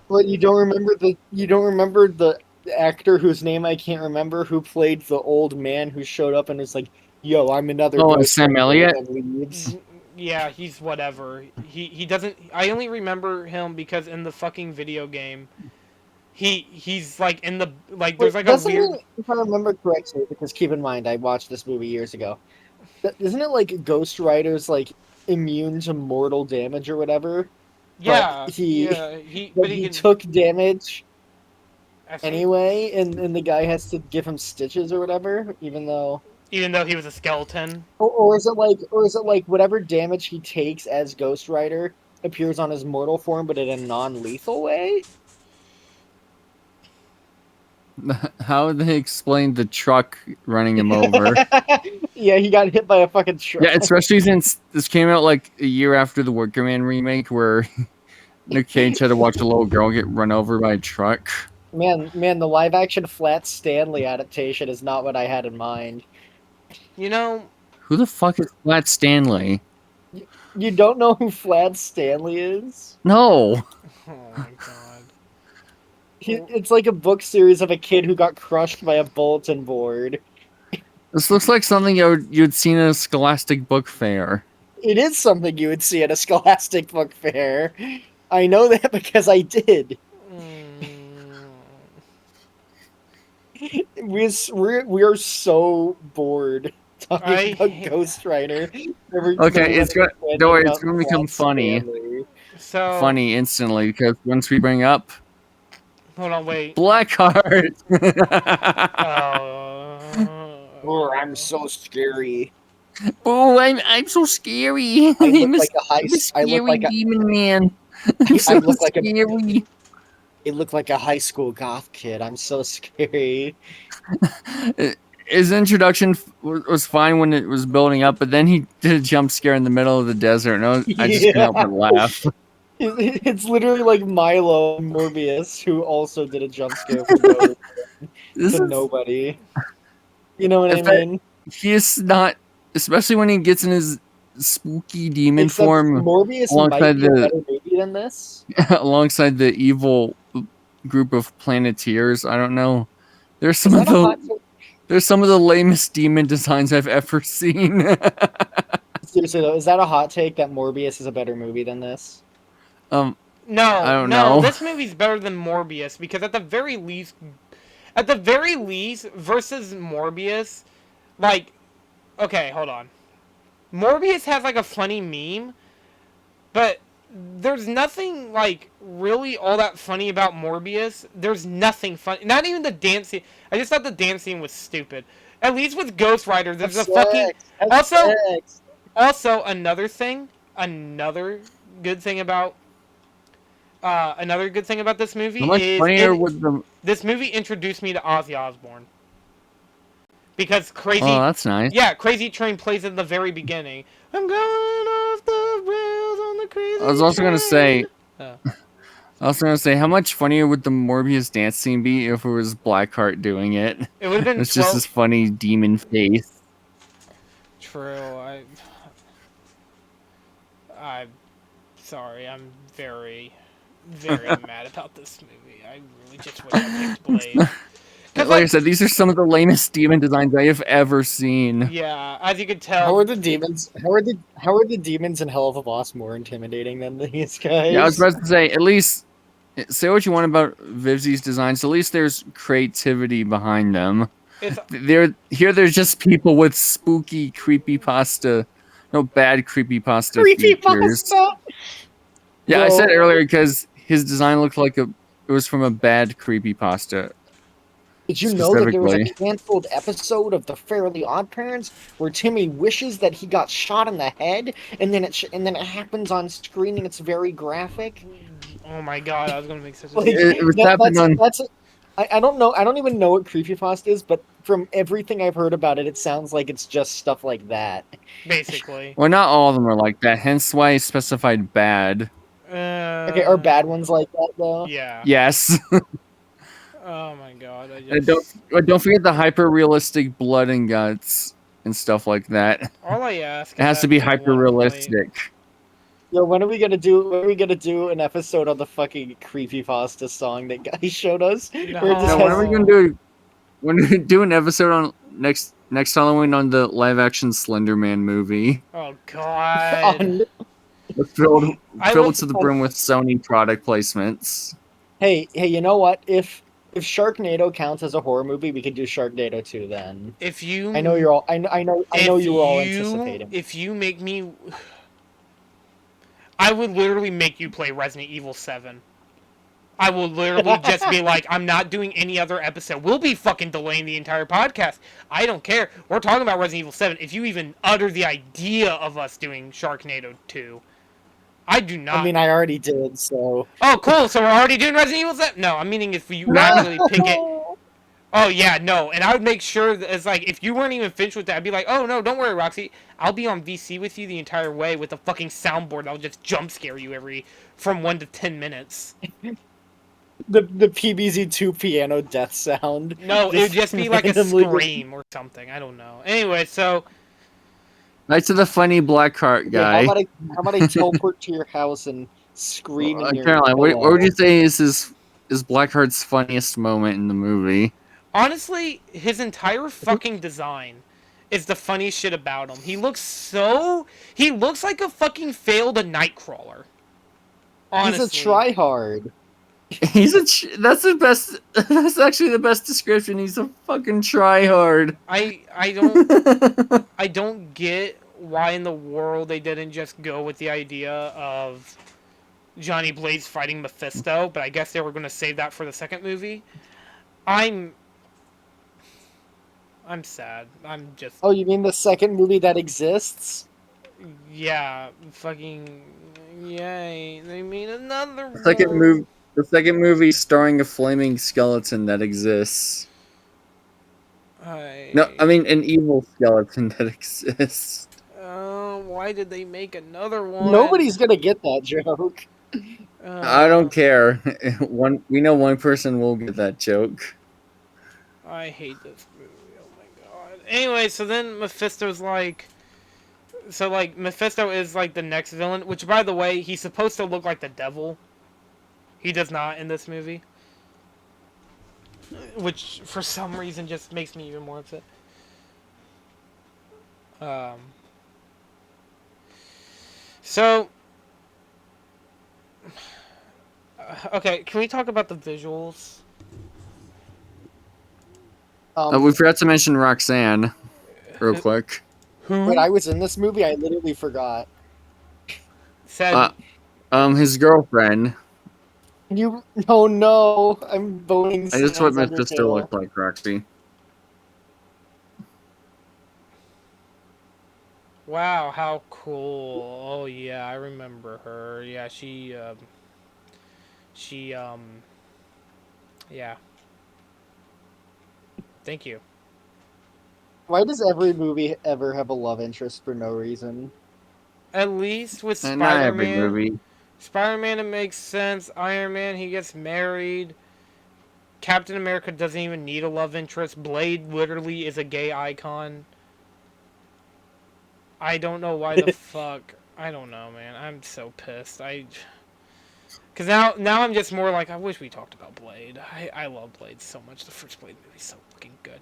Well, you don't remember the actor whose name I can't remember who played the old man who showed up and is like, "Yo, I'm another." Oh, Sam Elliott. And leaves. yeah, he's whatever. He doesn't. I only remember him because in the fucking video game, he's like in the like. There's Wait, like a doesn't weird. it, if I remember correctly, because keep in mind I watched this movie years ago, isn't it like Ghost Rider's like immune to mortal damage or whatever? But Yeah, he yeah. He but but he he can. took damage I think, anyway, and the guy has to give him stitches or whatever, even though. even though he was a skeleton. Or is it like whatever damage he takes as Ghost Rider appears on his mortal form, but in a non-lethal way? How would they explain the truck running him over? Yeah, he got hit by a fucking truck. Yeah, especially since this came out like a year after the Worker Man remake, where Nick Cage had to watch a little girl get run over by a truck. Man, the live-action Flat Stanley adaptation is not what I had in mind. You know. Who the fuck is Flat Stanley? You don't know who Flat Stanley is? No. Oh my god. It's like a book series of a kid who got crushed by a bulletin board. This looks like something you'd seen at a Scholastic book fair. It is something you would see at a Scholastic book fair. I know that because I did. We are so bored talking about Ghost Rider. Okay, it's gonna don't worry, it's gonna become funny. So Funny instantly because once we bring up hold on, wait. Blackheart. Oh, I'm so scary. Oh, I'm so scary. I look I'm like a high. I'm a I look scary like a. demon man. I'm so look like a- scary. It looked like a high school goth kid. I'm so scary. His introduction was fine when it was building up, but then he did a jump scare in the middle of the desert, and I just couldn't help but laugh. It's literally like Milo and Morbius, who also did a jump scare for no to nobody. You know what I mean? He is not, especially when he gets in his spooky demon Except form Morbius might alongside be a better movie than this. alongside the evil group of Planeteers. I don't know. There's some Is of that a hot the take? there's some of the lamest demon designs I've ever seen. Seriously though, is that a hot take that Morbius is a better movie than this? No, I don't no, know. this movie's better than Morbius because at the very least, versus Morbius, like, okay, hold on. Morbius has like a funny meme, but there's nothing like really all that funny about Morbius. There's nothing funny. Not even the dance scene. I just thought the dance scene was stupid. At least with Ghost Rider, there's a fucking. Also, another good thing about this movie How much funnier would the this movie introduced me to Ozzy Osbourne. Because Crazy... Oh, that's nice. Yeah, Crazy Train plays at the very beginning. I'm going off the rails on the crazy I was also gonna say. Oh. I was gonna say, how much funnier would the Morbius dance scene be if it was Blackheart doing it? It would have been It's just this funny demon face. True. I'm sorry. I'm very, very mad about this movie. I really just wish I picked Blade. Like I said, these are some of the lamest demon designs I have ever seen. Yeah, as you could tell. How are the demons? How are the demons in Hell of a Boss more intimidating than these guys? Yeah, I was about to say, at least say what you want about Vivzi's designs. At least there's creativity behind them. There's just people with spooky creepypasta, bad creepypasta features. Yeah, I said earlier because his design looked like it was from a bad creepypasta. Did you know that there was a canceled episode of The Fairly Odd Parents where Timmy wishes that he got shot in the head, and then it happens on screen and it's very graphic? Oh my god, I was gonna make such a. It was happening on. I don't know. I don't even know what creepypasta is, but from everything I've heard about it, it sounds like it's just stuff like that. Basically. Well, not all of them are like that. Hence why I specified bad. Okay, are bad ones like that though? Yeah. Yes. Oh my god. Don't forget the hyper realistic blood and guts and stuff like that. All I ask. It has to be hyper realistic. Yo, when are we gonna do an episode on the fucking creepypasta song that guy showed us? No. When are we gonna do? When we do an episode on next next Halloween on the live-action Slender Man movie. Oh God. On- Filled I filled would- to the brim with Sony product placements. hey, you know what? If Sharknado counts as a horror movie, we could do Sharknado 2 then. If you, I know you're all. I know if you were all anticipating. If you make me, I would literally make you play Resident Evil 7. I will literally just be like, I'm not doing any other episode. We'll be fucking delaying the entire podcast. I don't care. We're talking about Resident Evil 7. If you even utter the idea of us doing Sharknado 2, I do not. I mean, I already did, so. Oh, cool. So we're already doing Resident Evil 7? No, I'm meaning if you actually pick it. Oh, yeah, no. And I would make sure that it's like, if you weren't even finished with that, I'd be like, oh, no, don't worry, Roxy. I'll be on VC with you the entire way with a fucking soundboard that'll just jump scare you from 1 to 10 minutes. The PBZ2 piano death sound. No, it would just be like a randomly- scream or something. I don't know. Anyway, so Back to the funny Blackheart Yeah, guy. how about I teleport to your house and scream in your Caroline, what pillow? would you say is Blackheart's funniest moment in the movie? honestly, his entire fucking design is the funniest shit about him. He looks like a fucking failed Nightcrawler. Honestly. He's a tryhard. That's the best. That's actually the best description. He's a fucking tryhard. I don't get why in the world they didn't just go with the idea of Johnny Blaze fighting Mephisto, but I guess they were going to save that for the second movie. I'm sad. I'm just Oh, you mean the second movie that exists? yeah, fucking yay. They made another The second movie starring a flaming skeleton that exists. No, I mean an evil skeleton that exists. Why did they make another one? Nobody's gonna get that joke. I don't care. We know one person will get that joke. I hate this movie. Oh my god. Anyway, so then Mephisto's like... So, like, Mephisto is, like, the next villain. Which, by the way, he's supposed to look like the devil. He does not in this movie. Which, for some reason, just makes me even more upset. So... Okay, can we talk about the visuals? We forgot to mention Roxanne, real quick. Who When I was in this movie, I literally forgot. said... His girlfriend. Oh no, I'm voting. I just what Sans Mephisto Undertale. looked like, Roxy. Wow, how cool. Oh yeah, I remember her. Yeah, yeah. Thank you. Why does every movie ever have a love interest for no reason? At least with And not every Spider-Man. movie. Spider-Man, it makes sense. Iron Man, he gets married. Captain America doesn't even need a love interest. Blade literally is a gay icon. I don't know why the fuck. I don't know, man. I'm so pissed. Because now I'm just more like, I wish we talked about Blade. I love Blade so much. The first Blade movie's so fucking good.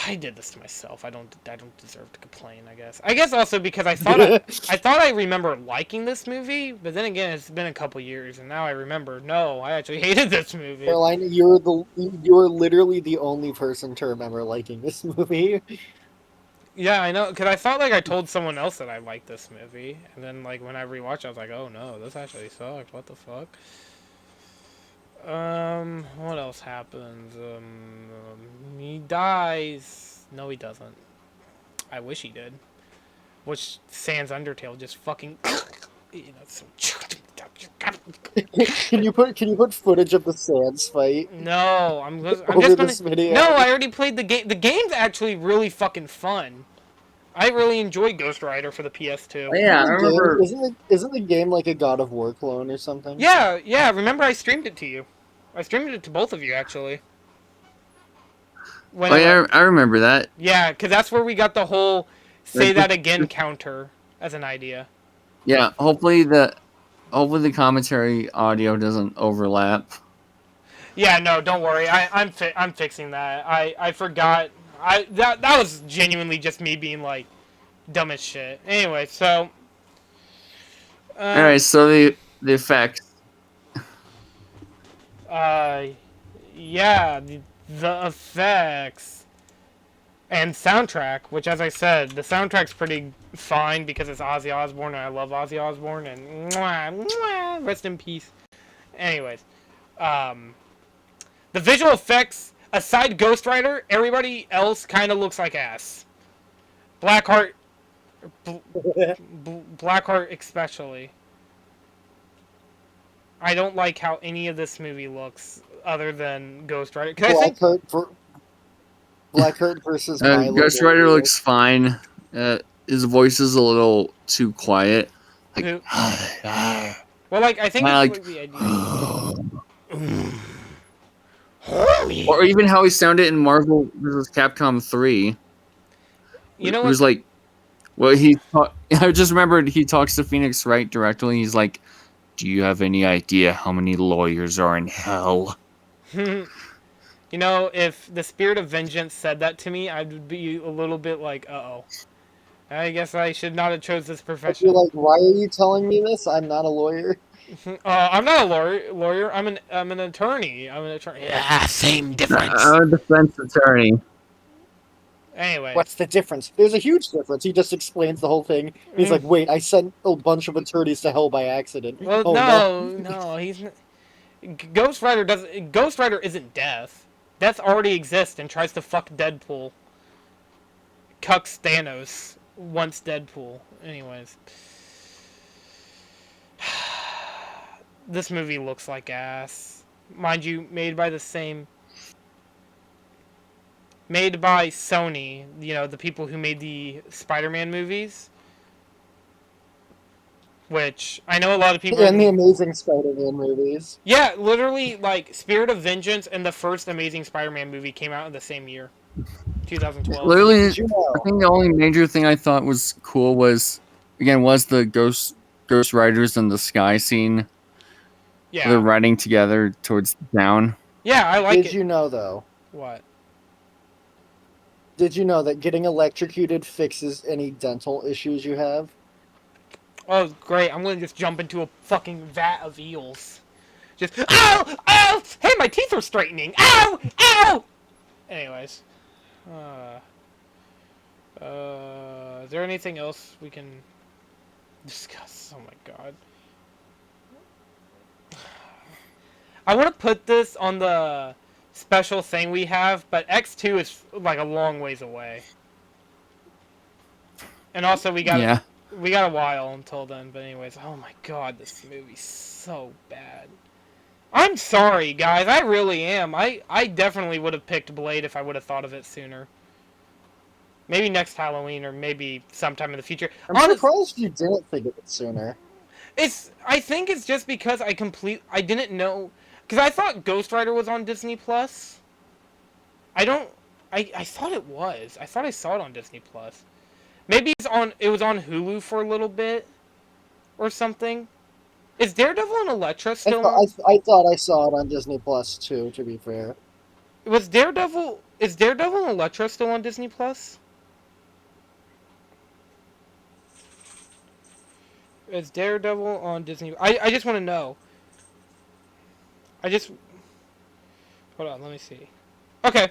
I did this to myself. I don't deserve to complain, I guess. I guess also because I thought I remember liking this movie, but then again, it's been a couple years, and now I remember, no, I actually hated this movie. Caroline, you're literally the only person to remember liking this movie. Yeah, I know, because I thought like I told someone else that I liked this movie, and then like when I rewatched it, I was like, oh no, this actually sucked. What the fuck? What else happens? He dies. No, he doesn't. I wish he did. Which Sans Undertale just fucking, you know, so. Can you put footage of the Sans fight? No, I'm Over just gonna. this video? No, I already played the game. The game's actually really fucking fun. I really enjoyed Ghost Rider for the PS2. Yeah, I remember. Isn't the game like a God of War clone or something? Yeah. Remember, I streamed it to you. I streamed it to both of you actually. Oh yeah, I remember that. Yeah, because that's where we got the whole "say that again" counter as an idea. Yeah, hopefully the commentary audio doesn't overlap. Yeah, no, don't worry. I'm fixing that. I forgot. That was genuinely just me being like dumb as shit. Anyway, so All right, so the effects. yeah, the effects and soundtrack, which, as I said, the soundtrack's pretty fine because it's Ozzy Osbourne, and I love Ozzy Osbourne, and rest in peace. Anyways, the visual effects, aside Ghost Rider, everybody else kind of looks like ass. Blackheart, Blackheart especially. I don't like how any of this movie looks, other than Ghost Rider. Cause I think Blackheart versus Milo. Ghost Rider looks fine. His voice is a little too quiet. Like, well, like I think it's like the idea. Or even how he sounded in Marvel vs. Capcom 3. You know it what? was like, well, I just remembered he talks to Phoenix Wright directly. He's like, "Do you have any idea how many lawyers are in hell?" You know, if the Spirit of Vengeance said that to me, I'd be a little bit like, uh-oh. I guess I should not have chose this profession. You're like, why are you telling me this? I'm not a lawyer. I'm not a lawyer. I'm an attorney. I'm an attorney. Yeah, same difference. I'm a defense attorney. Anyway. What's the difference? There's a huge difference. He just explains the whole thing. He's like, wait, I sent a bunch of attorneys to hell by accident. Well, oh, no, he's not. Ghost Rider isn't Death. Death already exists and tries to fuck Deadpool. Cucks Thanos once Deadpool. Anyways. This movie looks like ass. Mind you, made by Sony, you know, the people who made the Spider-Man movies. Which, I know a lot of people... And the Amazing Spider-Man movies. Yeah, literally, like, Spirit of Vengeance and the first Amazing Spider-Man movie came out in the same year. 2012. Literally, I think the only major thing I thought was cool was the Ghost Riders and the sky scene. Yeah. They're riding together towards down. Yeah, I like it. Did you know, though? What? Did you know that getting electrocuted fixes any dental issues you have? Oh, great. I'm going to just jump into a fucking vat of eels. Just, ow! Ow! Hey, my teeth are straightening! Ow! Ow! Anyways. Is there anything else we can discuss? Oh my god. I want to put this on the special thing we have, but X2 is like a long ways away. And also we got a while until then, but anyways, oh my god, this movie's so bad. I'm sorry, guys, I really am. I definitely would have picked Blade if I would have thought of it sooner. Maybe next Halloween, or maybe sometime in the future. I'm surprised you didn't think of it sooner. I think it's just because I didn't know, because I thought Ghost Rider was on Disney Plus. I thought it was. I thought I saw it on Disney Plus. Maybe it was on Hulu for a little bit, or something. Is Daredevil and Elektra still on? I thought I saw it on Disney Plus too, to be fair. Is Daredevil and Elektra still on Disney Plus? Is Daredevil on Disney? I just want to know. Hold on, let me see. Okay.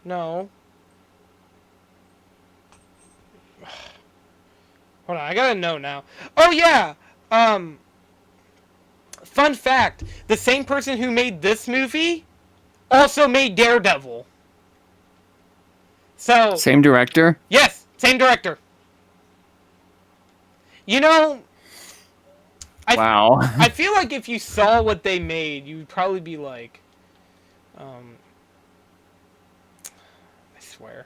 No. Hold on, I gotta know now. Oh yeah! Fun fact, the same person who made this movie also made Daredevil. So... Same director? Yes, same director. You know... Wow. I feel like if you saw what they made, you'd probably be like... I swear.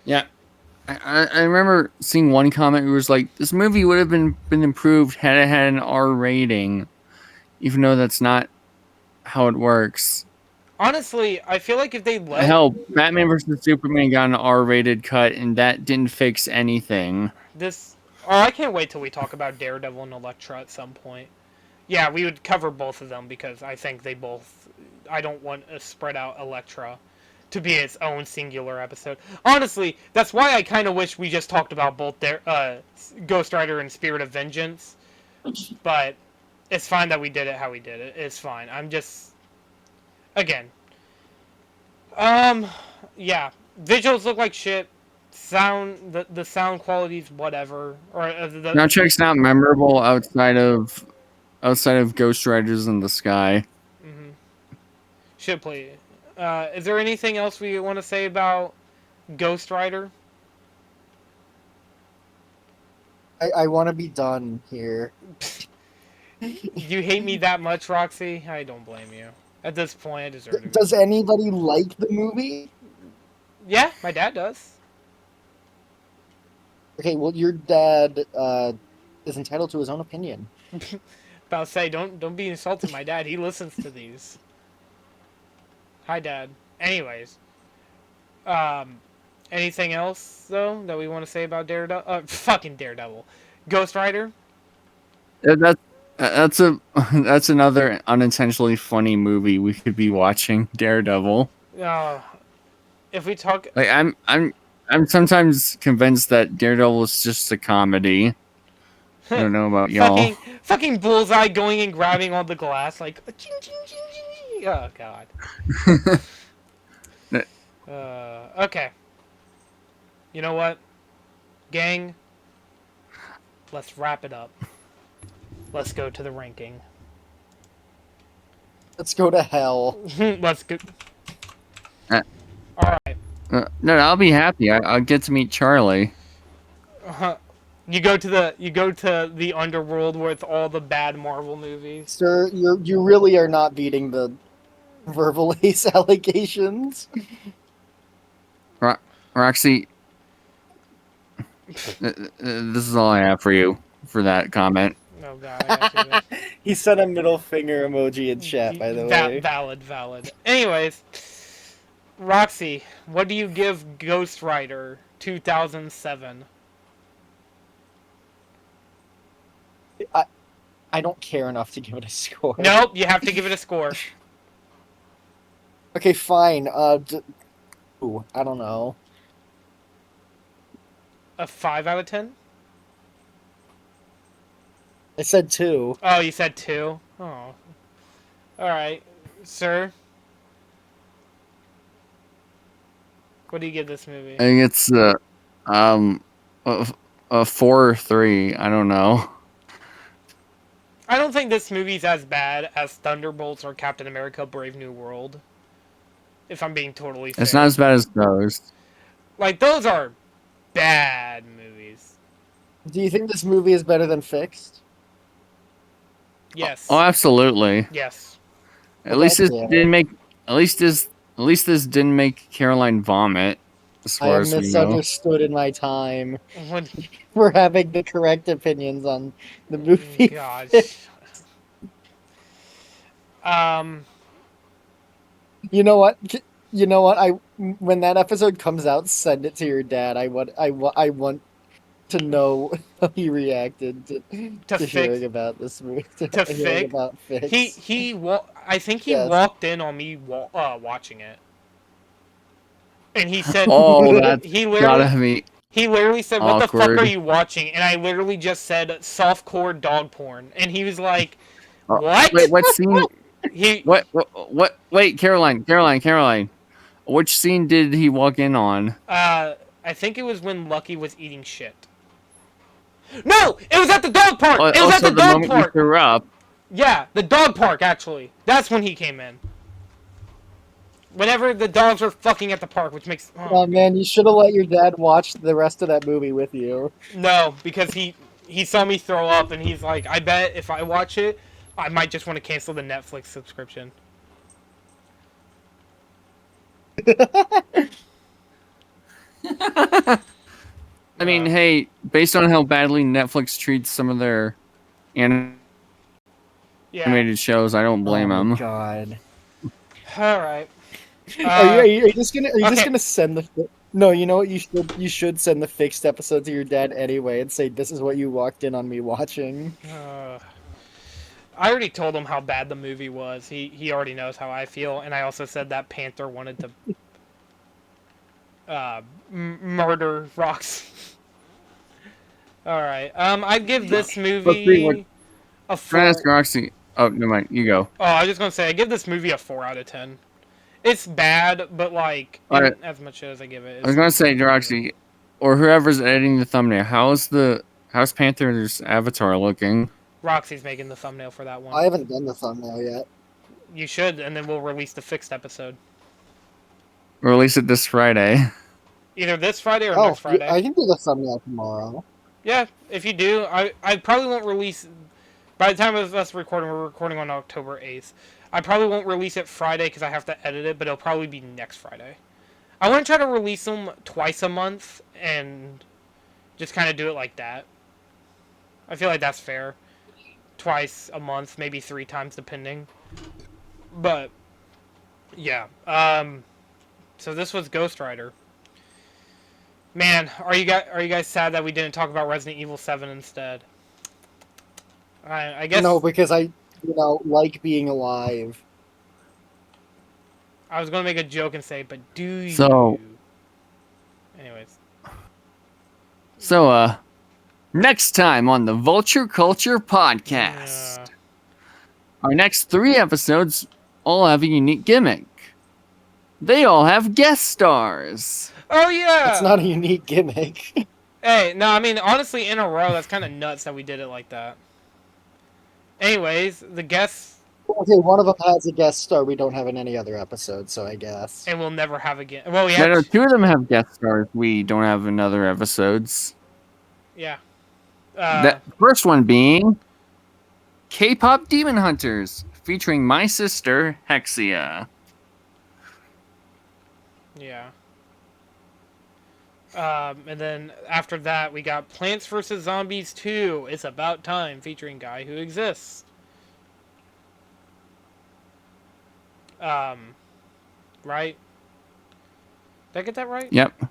Yeah. I remember seeing one comment who was like, this movie would have been improved had it had an R rating. Even though that's not how it works. Honestly, I feel like if they let... Hell, Batman vs. Superman got an R-rated cut, and that didn't fix anything. I can't wait till we talk about Daredevil and Elektra at some point. Yeah, we would cover both of them, because I think they both... I don't want to spread out Elektra. to be its own singular episode. Honestly, that's why I kind of wish we just talked about both Ghost Rider and Spirit of Vengeance. But it's fine that we did it how we did it. It's fine. I'm just... Again. Yeah. Visuals look like shit. The sound quality's whatever. Or Soundtrack's not memorable outside of Ghost Riders in the Sky. Mm-hmm. Should play it. Is there anything else we want to say about Ghost Rider? I want to be done here. You hate me that much, Roxy? I don't blame you. At this point, I deserve it. Does anybody like the movie? Yeah, my dad does. Okay, well, your dad is entitled to his own opinion. About to say, don't be insulting my dad. He listens to these. Hi, Dad. Anyways, anything else though that we want to say about Daredevil? Fucking Daredevil, Ghost Rider. That's another unintentionally funny movie we could be watching. Daredevil. If we talk, Like I'm sometimes convinced that Daredevil is just a comedy. I don't know about y'all. fucking Bullseye going and grabbing on the glass like, ching, ching, ching, ching, ching. Oh god. Okay. You know what, gang? Let's wrap it up. Let's go to the ranking. Let's go to hell. Let's go. All right. No, I'll be happy. I'll get to meet Charlie. You go to the underworld with all the bad Marvel movies. Sir, you really are not beating the verbal ace allegations. Roxy, this is all I have for you for that comment. Oh god, I got you this. He sent a middle finger emoji in chat, by the way. Valid. Anyways, Roxy, what do you give Ghost Rider 2007? I don't care enough to give it a score. Nope, you have to give it a score. Okay, fine. I don't know. A 5 out of 10? I said 2. Oh, you said 2? Oh. Alright. Sir? What do you give this movie? I think it's a 4 or 3. I don't know. I don't think this movie's as bad as Thunderbolts or Captain America Brave New World. If I'm being totally fair. It's not as bad as those. Like, those are bad movies. Do you think this movie is better than Fixed? Yes. Oh, absolutely. Yes. At least this didn't make Caroline vomit. As I far have as we know. misunderstood in my time. What? We're having the correct opinions on the movie. Gosh. You know what? When that episode comes out, send it to your dad. I want to know how he reacted to hearing about this movie. To Fix? About Fix. I think he Yes. walked in on me watching it. And he said, Oh, that's he gotta be literally said, "What the fuck awkward. are you watching?" And I literally just said, "Softcore dog porn." And he was like, "What?" Wait, what scene? He What? Wait, Caroline. Which scene did he walk in on? I think it was when Lucky was eating shit. No, it was at the dog park. It was at the dog moment you park. threw up. Yeah, the dog park actually. That's when he came in. Whenever the dogs were fucking at the park, which makes Oh man, you should have let your dad watch the rest of that movie with you. No, because he saw me throw up and he's like, I bet if I watch it, I might just want to cancel the Netflix subscription. I mean, hey, based on how badly Netflix treats some of their animated shows, I don't blame them. God. All right. Are you just gonna okay. send the? No, you know what? You should send the Fixed episode to your dad anyway and say this is what you walked in on me watching. I already told him how bad the movie was. He already knows how I feel, and I also said that Panther wanted to murder Roxy. All right. I'd give this Let's see what. movie a Try to 4. ask Roxy. Oh, never mind. You go. Oh, I was just gonna say I give this movie a 4 out of 10. It's bad, but like All right. as much as I give it. I was gonna say, Roxy, or whoever's editing the thumbnail. How's Panther's avatar looking? Roxy's making the thumbnail for that one. I haven't done the thumbnail yet. You should, and then we'll release the fixed episode. Release it this Friday. Either this Friday or Oh, next Friday. I can do the thumbnail tomorrow. Yeah, if you do, I probably won't release. By the time of us recording, we're recording on October 8th. I probably won't release it Friday because I have to edit it, but it'll probably be next Friday. I want to try to release them twice a month and just kind of do it like that. I feel like that's fair. Twice a month, maybe 3 times depending. But yeah. So this was Ghost Rider. Man, are you guys sad that we didn't talk about Resident Evil 7 instead? I guess No, because I like being alive. I was gonna make a joke and say, but do you? So- Anyways. So, next time on the Vulture Culture Podcast, our next 3 episodes all have a unique gimmick. They all have guest stars. Oh yeah. It's not a unique gimmick. Hey, no, I mean honestly, in a row, that's kind of nuts that we did it like that. Anyways, the guests, Okay, one of them has a guest star we don't have in any other episode, so I guess. and we'll never have again. Well, we No, have. 2 of them have guest stars. We don't have in other episodes. Yeah. The first one being K-pop Demon Hunters, featuring my sister, Hexia. Yeah. And then after that, we got Plants vs. Zombies 2. It's About Time, featuring Guy Who Exists. Right? Did I get that right? Yep,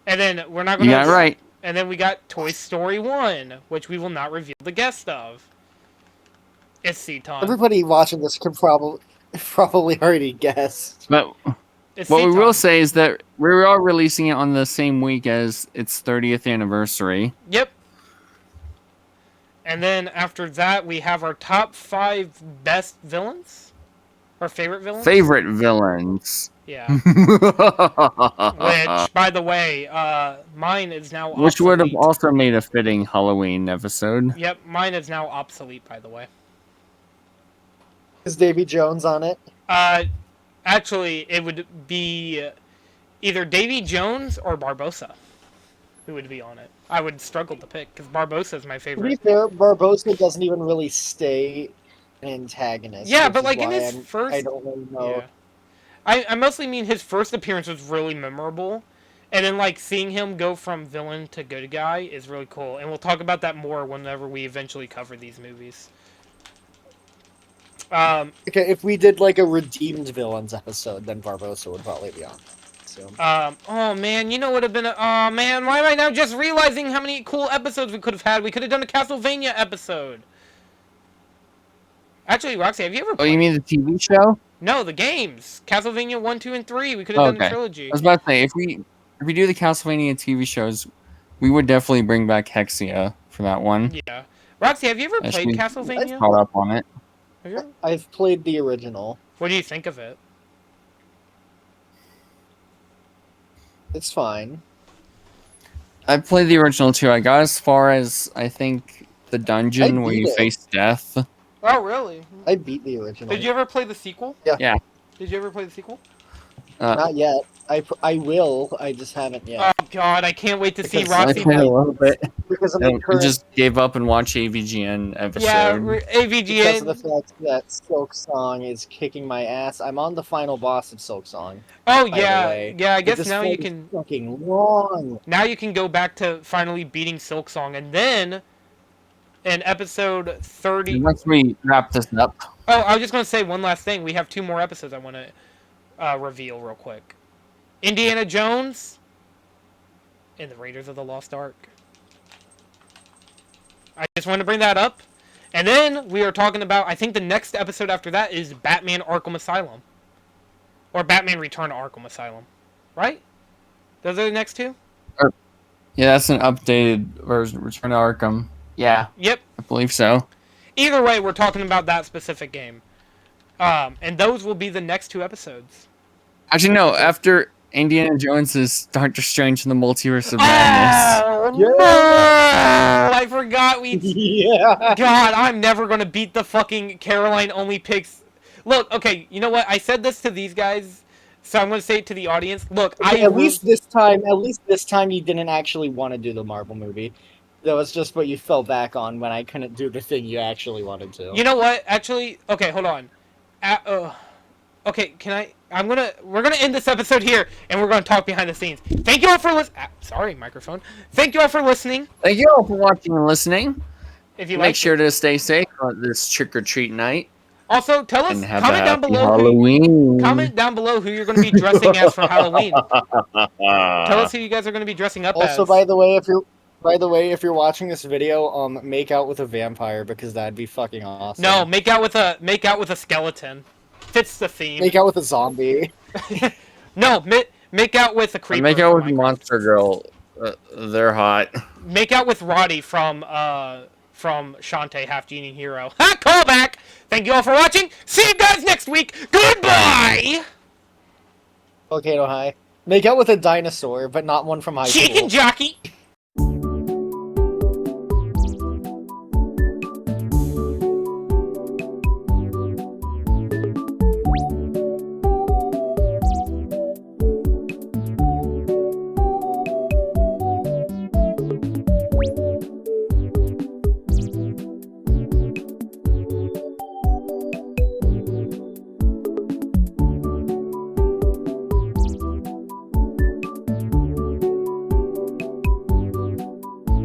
And then we're not you gonna. got it right. And then we got Toy Story 1, which we will not reveal the guest of. It's C-Ton. Everybody watching this can probably already guessed. But It's what we C-Ton. will say is that we are releasing it on the same week as its 30th anniversary. Yep. And then after that, we have our top 5 best villains? Or favorite villains? Favorite villains. Yeah. Which, by the way, mine is now obsolete. Which would have also made a fitting Halloween episode. Yep, mine is now obsolete, by the way. Is Davy Jones on it? Actually, it would be either Davy Jones or Barbossa who would be on it. I would struggle to pick, because Barbossa is my To be favorite. fair, Barbossa doesn't even really stay an antagonist. Yeah, which but is like in why his first... I don't really know. Yeah. I mostly mean his first appearance was really memorable. And then, like, seeing him go from villain to good guy is really cool. And we'll talk about that more whenever we eventually cover these movies. Okay, if we did like a redeemed villains episode, then Barbossa would probably be on. So. Oh man, you know what would have been oh man, why am I now just realizing how many cool episodes we could have had? We could have done a Castlevania episode. Actually, Roxy, have you ever Oh, played... you mean the TV show? No, the games. Castlevania 1, 2, and 3. We could have done the Okay. trilogy. I was about to say, if we do the Castlevania TV shows, we would definitely bring back Hexia for that one. Yeah. Roxy, have you ever As played we- Castlevania? Caught up on it. Have you ever? I've played the original. What do you think of it? It's fine. I played the original too. I got as far as I think the dungeon where beat you it. face death. Oh, really? I beat the original. Did you ever play the sequel? Yeah. Yeah. Did you ever play the sequel? Not yet. I will. I just haven't yet. Oh god, I can't wait to see Because I Roxy. played a little bit. Because of And the we current. just gave up and watched AVGN episode. Yeah, Because of the AVGN. fact that Silk Song is kicking my ass. I'm on the final boss of Silk Song. Oh by the yeah, way. yeah. I But guess this now fight you is can. fucking long. Now you can go back to finally beating Silksong, and then in episode 30. Once we wrap this up, Oh, I was just gonna say one last thing. We have 2 more episodes I want to reveal real quick. Indiana Jones and the Raiders of the Lost Ark. I just wanted to bring that up. And then we are talking about, I think the next episode after that is Batman Arkham Asylum. Or Batman Return to Arkham Asylum. Right? Those are the next two? Yeah, that's an updated version. Return to Arkham. Yeah, Yep. I believe so. Either way, we're talking about that specific game. And those will be the next two episodes. Actually, no. After Indiana Jones's Doctor Strange in the Multiverse of Madness. Oh, Yeah. no! I forgot we... Yeah. God, I'm never going to beat the fucking Caroline only picks... Look, okay, you know what? I said this to these guys, so I'm going to say it to the audience. Look, At least this time, you didn't actually want to do the Marvel movie. That was just what you fell back on when I couldn't do the thing you actually wanted to. You know what? Actually, okay, hold on. Okay, we're gonna end this episode here, and we're gonna talk behind the scenes. Thank you all for sorry, microphone. Thank you all for listening. Thank you all for watching and listening. If you Make sure to stay safe on this trick or treat night. Also, tell us, And have comment a down happy below. Halloween. Comment down below who you're gonna be dressing as for Halloween. Tell us who you guys are gonna be dressing up as. Also, by the way, if you're watching this video, make out with a vampire because that'd be fucking awesome. No, make out with a skeleton. Fits the theme. Make out with a zombie. No, make out with a creeper. Make out with from Minecraft. Monster Girl. They're hot. Make out with Roddy from Shantae, Half Genie Hero. Ha! Callback! Thank you all for watching. See you guys next week. Goodbye! Volcano High. Make out with a dinosaur, but not one from high school. Chicken jockey!